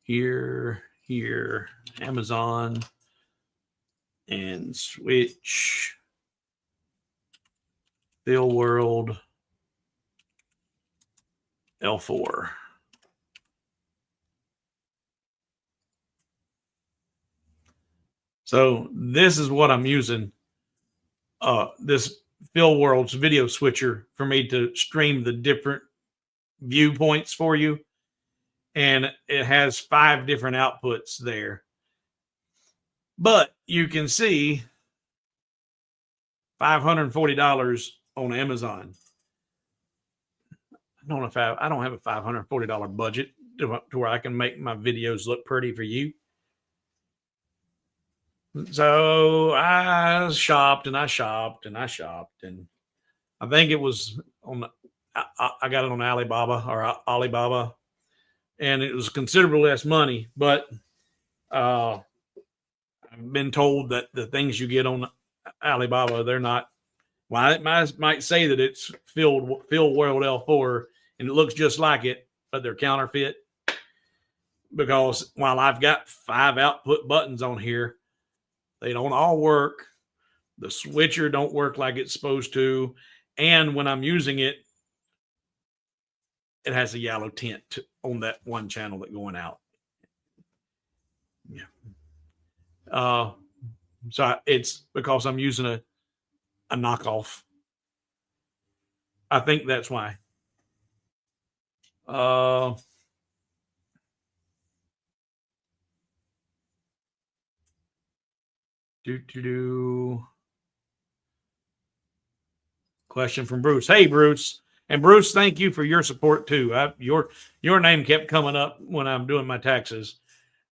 S1: here, here, Amazon, and switch Fill World L4. So this is what I'm using. This Fill World's video switcher for me to stream the different viewpoints for you. And it has 5 different outputs there. But you can see $540 on Amazon. I don't have a $540 budget to where I can make my videos look pretty for you. So I shopped and I shopped and I shopped, and I think it was on I got it on Alibaba, and it was considerably less money, but I've been told that the things you get on Alibaba, they're not. Well, it might say that it's Fill World L4 and it looks just like it, but they're counterfeit. Because while I've got 5 output buttons on here, they don't all work. The switcher don't work like it's supposed to. And when I'm using it, it has a yellow tint on that one channel that's going out. Yeah. So it's because I'm using a knockoff. I think that's why. Question from Bruce. Hey, Bruce. And Bruce, thank you for your support too. Your name kept coming up when I'm doing my taxes.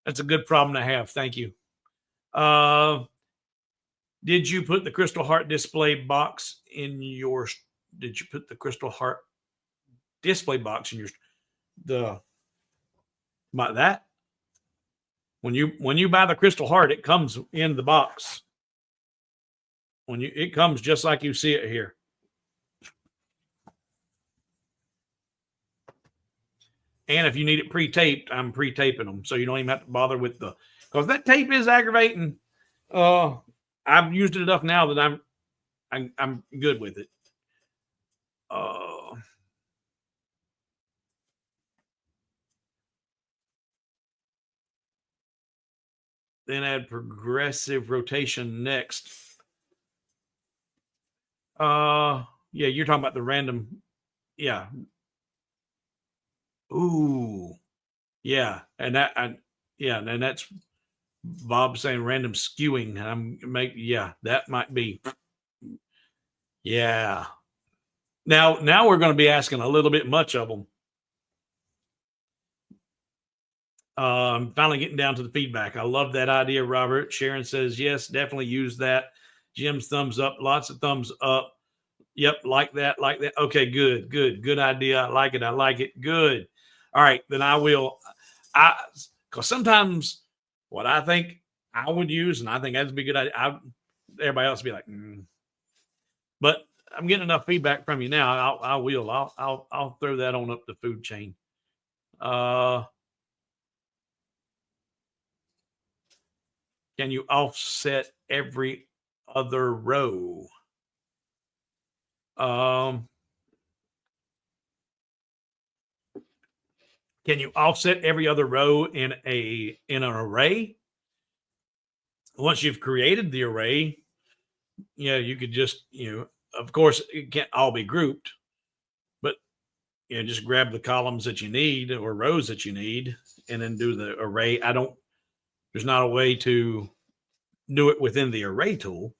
S1: That's a good problem to have. Thank you. Did you put the Crystal Heart display box in your? Did you put the Crystal Heart display box in your? About that? When you buy the Crystal Heart, it comes in the box. It comes just like you see it here. And if you need it pre-taped, I'm pre-taping them, so you don't even have to bother with because that tape is aggravating. I've used it enough now that I'm good with it. Then add progressive rotation next. Yeah, you're talking about the random. Yeah. Ooh. Yeah, and that's Bob saying random skewing. That might be. Yeah. Now we're going to be asking a little bit much of them. I'm finally getting down to the feedback. I love that idea, Robert. Sharon says, yes, definitely use that. Jim's thumbs up, lots of thumbs up. Yep, like that. Okay, good idea. I like it. Good. All right, then I will. Because sometimes what I think I would use, and I think that'd be a good idea. Everybody else would be like, But I'm getting enough feedback from you now. I'll throw that on up the food chain. Can you offset every other row? Can you offset every other row in an array? Once you've created the array, you could just, of course, it can't all be grouped, but just grab the columns that you need or rows that you need and then do the array. There's not a way to do it within the array tool.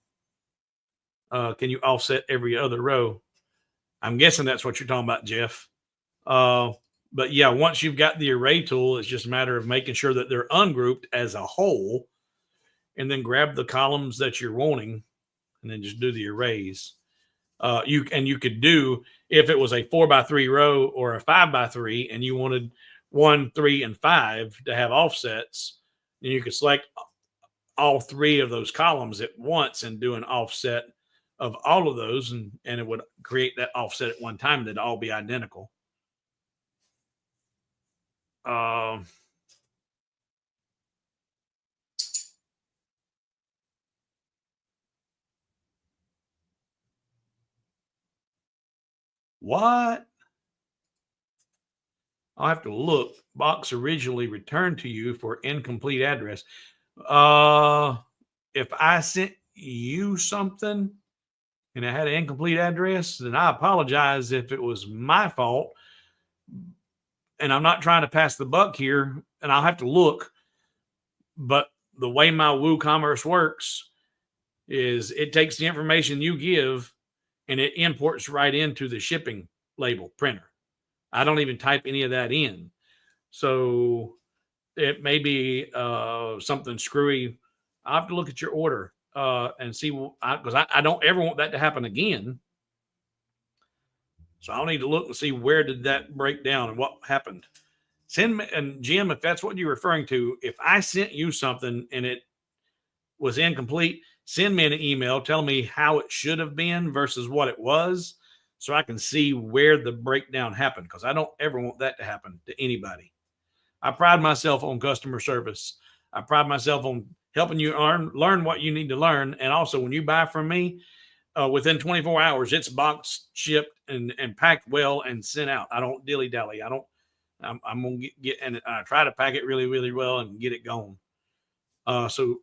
S1: Can you offset every other row? I'm guessing that's what you're talking about, Jeff. But yeah, once you've got the array tool, it's just a matter of making sure that they're ungrouped as a whole, and then grab the columns that you're wanting, and then just do the arrays. You could do, if it was a 4x3 row or a 5x3, and you wanted 1, 3, and 5 to have offsets, then you could select all 3 of those columns at once and do an offset of all of those, and it would create that offset at one time. They'd all be identical. What? I'll have to look. Box originally returned to you for incomplete address. If I sent you something and it had an incomplete address, then I apologize if it was my fault. And I'm not trying to pass the buck here, and I'll have to look. But the way my WooCommerce works is it takes the information you give and it imports right into the shipping label printer. I don't even type any of that in. So it may be something screwy. I'll have to look at your order and see, because I don't ever want that to happen again. So I'll need to look and see where did that break down and what happened. Send me, and Jim, if that's what you're referring to, if I sent you something and it was incomplete, send me an email telling me how it should have been versus what it was, so I can see where the breakdown happened, because I don't ever want that to happen to anybody. I pride myself on customer service. I pride myself on helping you learn what you need to learn. And also, when you buy from me, within 24 hours, it's boxed, shipped, and packed well and sent out. I don't dilly-dally. I'm going to get, and I try to pack it really, really well and get it gone. So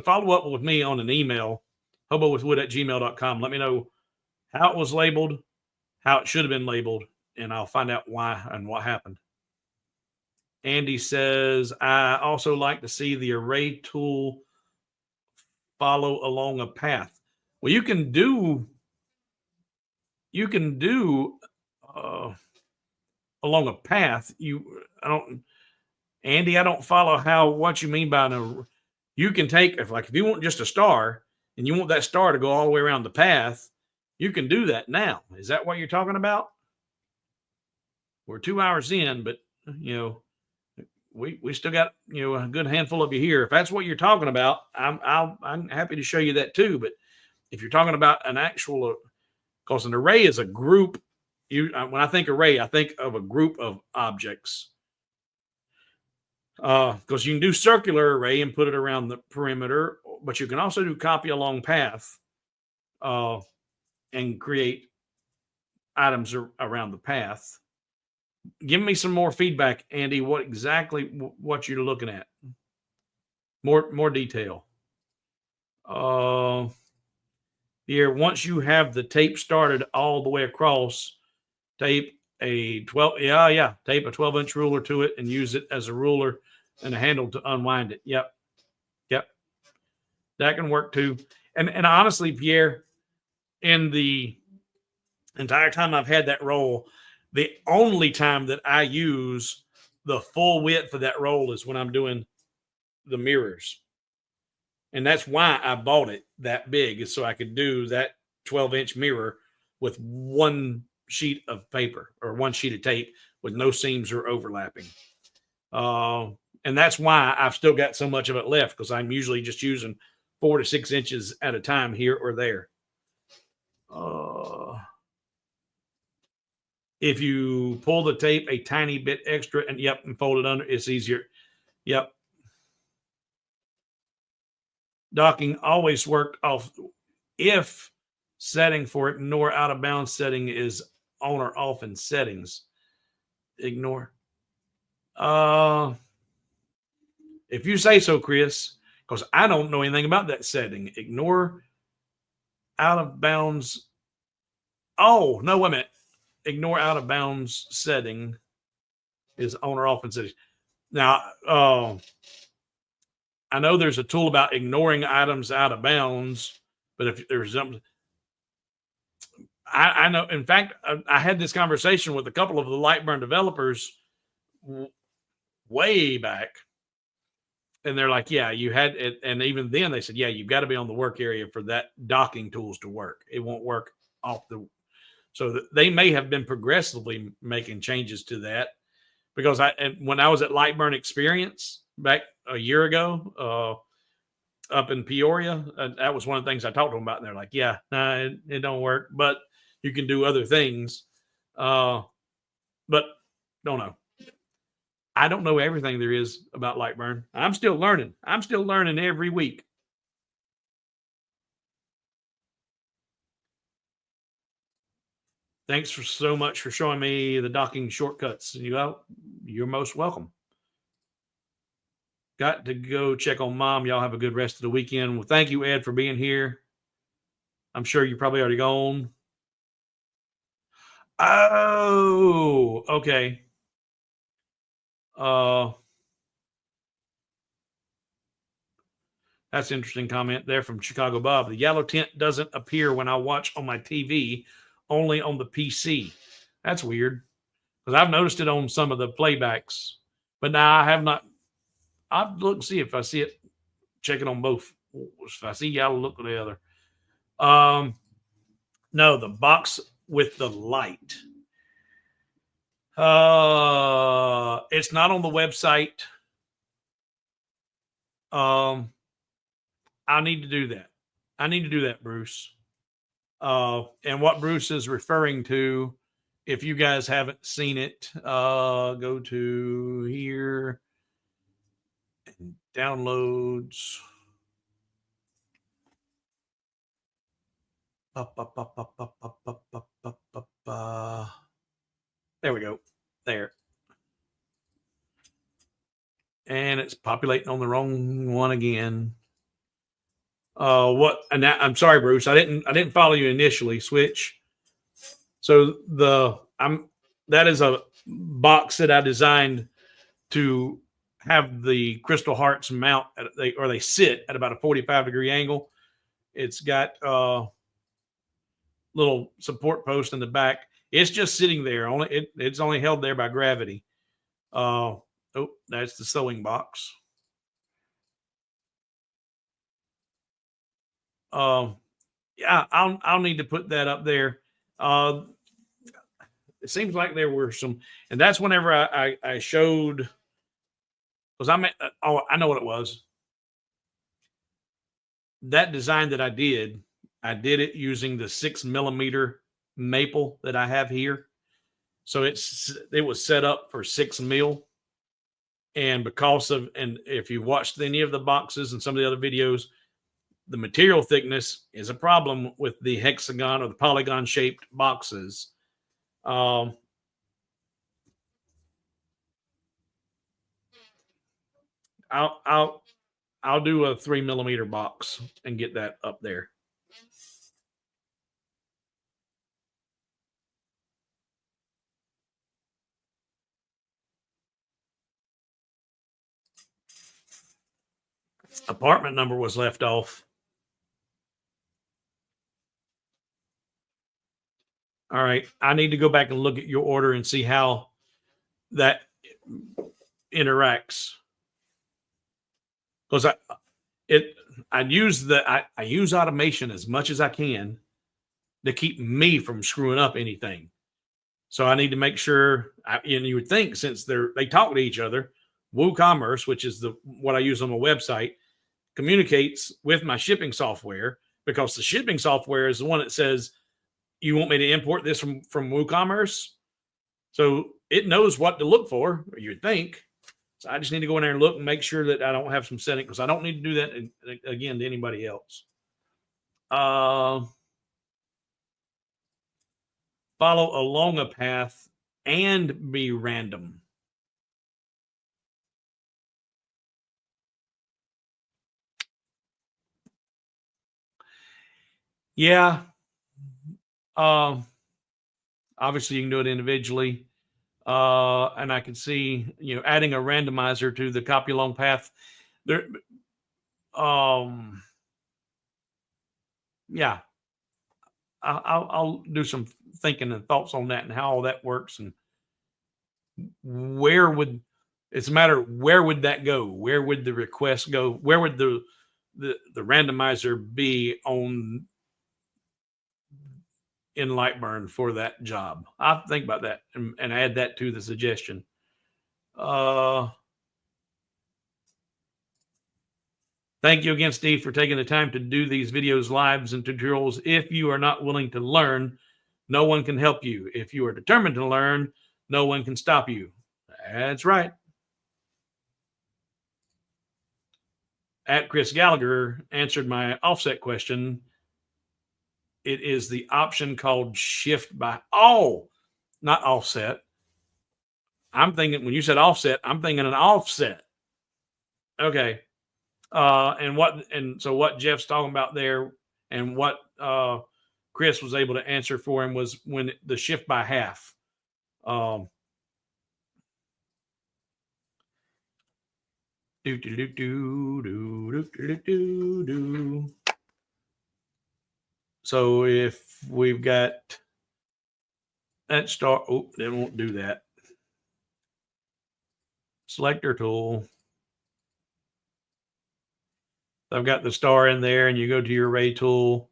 S1: follow up with me on an email, hobowithwood@gmail.com. Let me know how it was labeled, how it should have been labeled, and I'll find out why and what happened. Andy says, I also like to see the array tool follow along a path. Well, you can do along a path. Andy, I don't follow what you mean by you can take, if you want just a star and you want that star to go all the way around the path, you can do that now. Is that what you're talking about? We're 2 hours in, but we still got a good handful of you here. If that's what you're talking about, I'm happy to show you that too. But if you're talking about an actual, because an array is a group. When I think array, I think of a group of objects. Because you can do circular array and put it around the perimeter, but you can also do copy along path and create items around the path. Give me some more feedback, Andy. What you're looking at? More detail. Here, once you have the tape started all the way across, tape a 12-inch ruler to it and use it as a ruler and a handle to unwind it. Yep. That can work too. And honestly, Pierre, in the entire time I've had that roll, the only time that I use the full width of that roll is when I'm doing the mirrors. And that's why I bought it that big, is so I could do that 12-inch mirror with one sheet of paper or one sheet of tape with no seams or overlapping. And that's why I've still got so much of it left, because I'm usually just using 4 to 6 inches at a time here or there. If you pull the tape a tiny bit extra and fold it under, it's easier. Yep. Docking always worked off if setting for ignore out of bounds setting is on or off in settings. Ignore. If you say so, Chris, because I don't know anything about that setting. Ignore out of bounds. Oh, no, wait a minute. Ignore out of bounds setting is on or off in settings. Now, I know there's a tool about ignoring items out of bounds, but if there's something, I know. In fact, I had this conversation with a couple of the Lightburn developers way back, and they're like, "Yeah, you had it." And even then, they said, "Yeah, you've got to be on the work area for that docking tools to work. It won't work off the." So they may have been progressively making changes to that, because when I was at Lightburn Experience back a year ago, up in Peoria. That was one of the things I talked to them about. And they're like, yeah, nah, it don't work, but you can do other things. But don't know. I don't know everything there is about Lightburn. I'm still learning. I'm still learning every week. Thanks for so much for showing me the docking shortcuts. You're most welcome. Got to go check on mom. Y'all have a good rest of the weekend. Well, thank you, Ed, for being here. I'm sure you're probably already gone. Oh, okay. That's an interesting comment there from Chicago Bob. The yellow tint doesn't appear when I watch on my TV, only on the PC. That's weird because I've noticed it on some of the playbacks, but now I have not. I'll look and see if I see it. Check it on both. If I see yellow, look at the other. No, the box with the light. It's not on the website. I need to do that. I need to do that, Bruce. And what Bruce is referring to, if you guys haven't seen it, go to here and downloads. There we go. There. And it's populating on the wrong one again. What? And I'm sorry, Bruce. I didn't follow you initially. Switch. So that is a box that I designed to have the crystal hearts mount they sit at about a 45-degree angle. It's got little support post in the back. It's just sitting there. It's only held there by gravity. Oh, that's the sewing box. Yeah, I'll need to put that up there. It seems like there were some, and that's whenever I showed, because I know what it was. That design that I did it using the 6mm maple that I have here. So it was set up for 6 mil. And and if you've watched any of the boxes and some of the other videos, the material thickness is a problem with the hexagon or the polygon shaped boxes. I'll do a 3mm box and get that up there. Apartment number was left off. All right. I need to go back and look at your order and see how that interacts. Because I use automation as much as I can to keep me from screwing up anything. So I need to make sure, and you would think since they talk to each other, WooCommerce, which is what I use on my website, communicates with my shipping software, because the shipping software is the one that says, you want me to import this from WooCommerce? So it knows what to look for, or you'd think. So I just need to go in there and look and make sure that I don't have some setting, because I don't need to do that again to anybody else. Follow along a path and be random. Yeah. Obviously you can do it individually. And I can see, adding a randomizer to the copy along path there. Yeah, I'll do some thinking and thoughts on that and how all that works, and it's a matter of where would that go? Where would the request go? Where would the randomizer be in Lightburn for that job? I'll think about that and add that to the suggestion. Thank Thank you again, Steve, for taking the time to do these videos, lives, and tutorials. If you are not willing to learn, no one can help you. If you are determined to learn, no one can stop you. That's right. At Chris Gallagher answered my offset question. It is the option called shift by, not offset. I'm thinking, when you said offset, I'm thinking an offset. Okay. And so what Jeff's talking about there, and what Chris was able to answer for him, was when the shift by half. So if we've got that star, they won't do that. Selector tool. I've got the star in there, and you go to your array tool,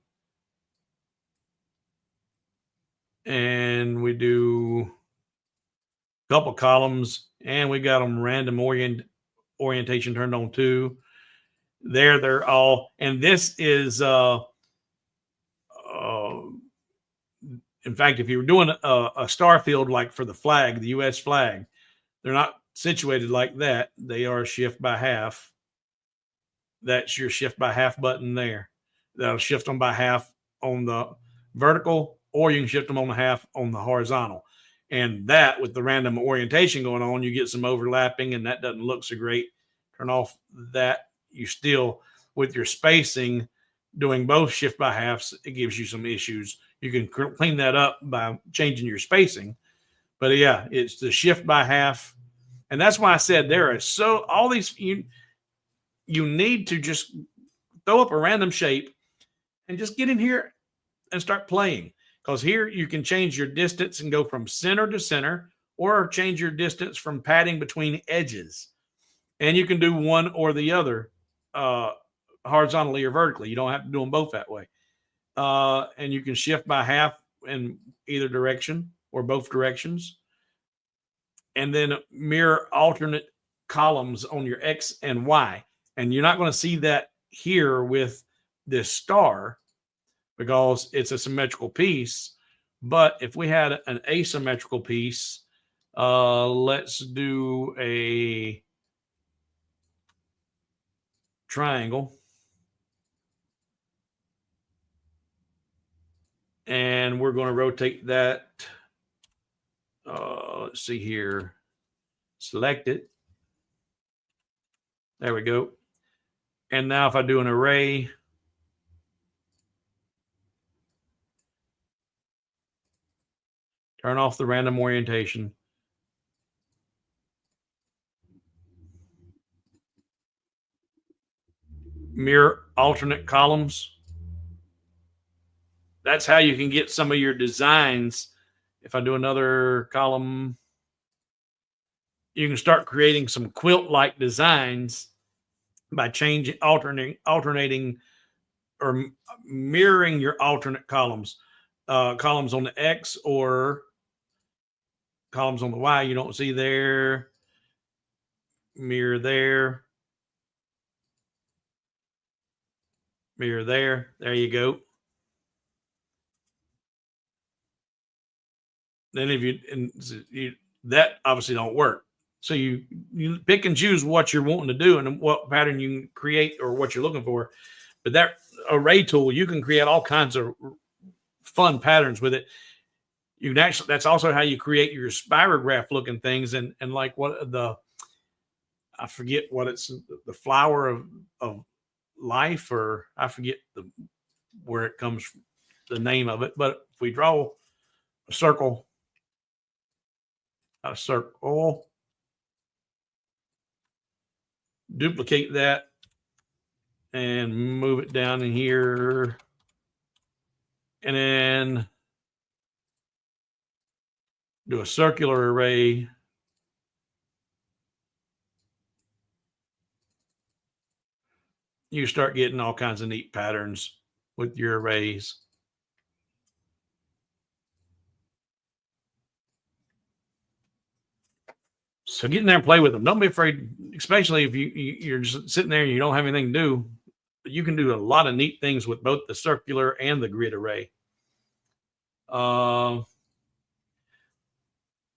S1: and we do a couple columns, and we got them random orientation turned on too. There, they're all, and this is in fact, if you were doing a star field like for the flag, the U.S. flag, they're not situated like that. They are shift by half. That's your shift by half button there. That'll shift them by half on the vertical, or you can shift them on the half on the horizontal. And that, with the random orientation going on, you get some overlapping, and that doesn't look so great. Turn off that. You still, with your spacing, doing both shift by halves, it gives you some issues. You can clean that up by changing your spacing. But yeah, it's the shift by half. And that's why I said there are all these, you need to just throw up a random shape and just get in here and start playing. Because here you can change your distance and go from center to center, or change your distance from padding between edges. And you can do one or the other, horizontally or vertically. You don't have to do them both that way. And you can shift by half in either direction or both directions. And then mirror alternate columns on your X and Y. And you're not going to see that here with this star, because it's a symmetrical piece. But if we had an asymmetrical piece, let's do a triangle. And we're going to rotate that. Let's see here. Select it. There we go. And now if I do an array, turn off the random orientation. Mirror alternate columns. That's how you can get some of your designs. If I do another column, you can start creating some quilt-like designs by alternating or mirroring your alternate columns. Columns on the X or columns on the Y you don't see there. Mirror there. Mirror there. There you go. Then if you that obviously don't work. So you pick and choose what you're wanting to do and what pattern you can create or what you're looking for. But that array tool, you can create all kinds of fun patterns with it. You can actually, that's also how you create your spirograph looking things. And like what I forget what it's, the flower of life, or I forget where it comes, the name of it. But if we draw a circle, duplicate that and move it down in here, and then do a circular array. You start getting all kinds of neat patterns with your arrays. So get in there and play with them. Don't be afraid, especially if you're just sitting there and you don't have anything to do. you can do a lot of neat things with both the circular and the grid array.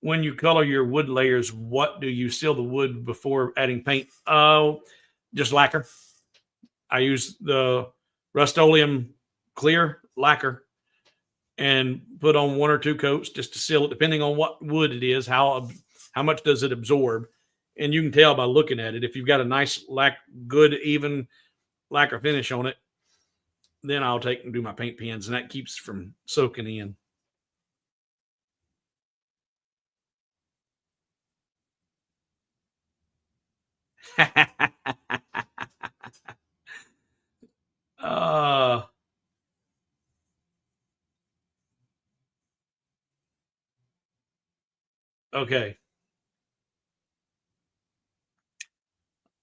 S1: When you color your wood layers, what do you seal the wood before adding paint? Just lacquer. I use the Rust-Oleum clear lacquer and put on 1 or 2 coats just to seal it, depending on what wood it is, how much does it absorb. And you can tell by looking at it. If you've got a nice, good, even lacquer finish on it, then I'll take and do my paint pens, and that keeps from soaking in. Okay.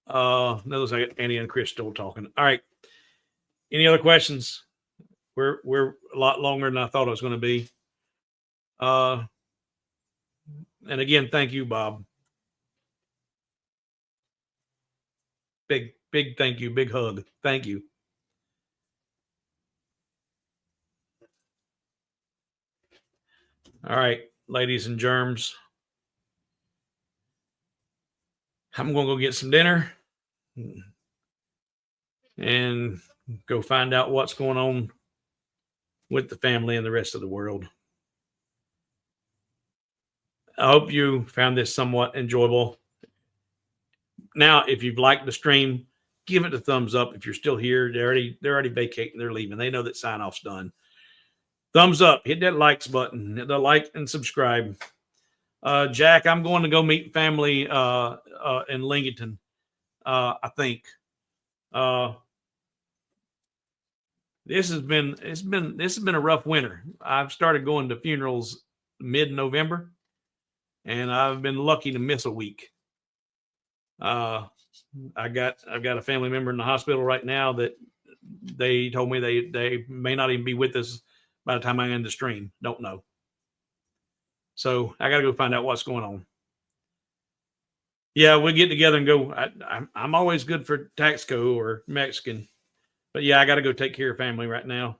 S1: Another second. Annie and Chris still talking. All right. Any other questions? We're a lot longer than I thought it was going to be. And again, thank you, Bob. Big thank you. Big hug. Thank you. All right, ladies and germs. I'm going to go get some dinner and go find out what's going on with the family and the rest of the world. I hope you found this somewhat enjoyable. Now, if you've liked the stream, give it a thumbs up. If you're still here, they're already vacating, they're leaving. They know that sign off's done. Thumbs up, hit that likes button, hit the like and subscribe. Jack, I'm going to go meet family in Lincoln. I think this has been a rough winter. I've started going to funerals mid-November, and I've been lucky to miss a week. I've got a family member in the hospital right now that they told me they may not even be with us by the time I end the stream. Don't know. So I got to go find out what's going on. Yeah, we'll get together and go. I'm always good for Taxco or Mexican, but yeah, I got to go take care of family right now.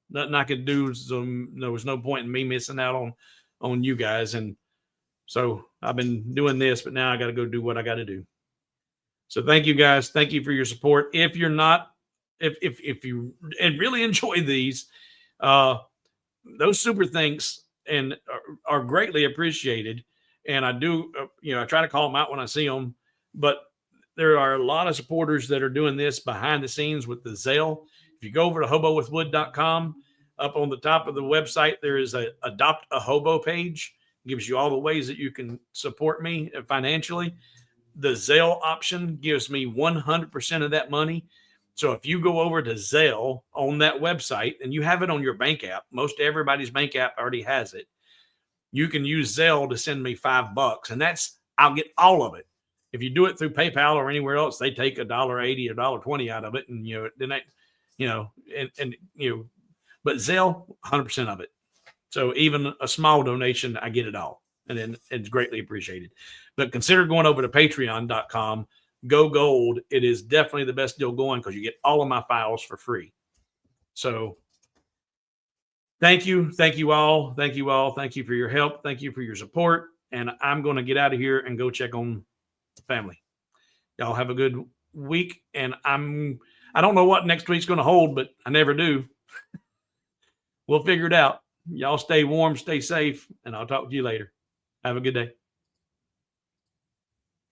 S1: Nothing I could do. So there was no point in me missing out on you guys. And so I've been doing this, but now I got to go do what I got to do. So thank you guys. Thank you for your support. If you're not, if you and really enjoy these, those super thanks and are greatly appreciated. And I do, I try to call them out when I see them, but there are a lot of supporters that are doing this behind the scenes with the Zelle. If you go over to hobowithwood.com, up on the top of the website, there is a Adopt a Hobo page. It gives you all the ways that you can support me financially. The Zelle option gives me 100% of that money. So if you go over to Zelle on that website and you have it on your bank app, most everybody's bank app already has it. You can use Zelle to send me $5, and I'll get all of it. If you do it through PayPal or anywhere else, they take $1.80 or $1.20 out of it, and but Zelle, 100% of it. So even a small donation, I get it all, and then it's greatly appreciated. But consider going over to patreon.com, go gold. It is definitely the best deal going because you get all of my files for free. So thank you all. Thank you for your help. Thank you for your support. And I'm going to get out of here and go check on family. Y'all have a good week. And I don't know what next week's going to hold, but I never do. We'll figure it out. Y'all stay warm, stay safe, and I'll talk to you later. Have a good day.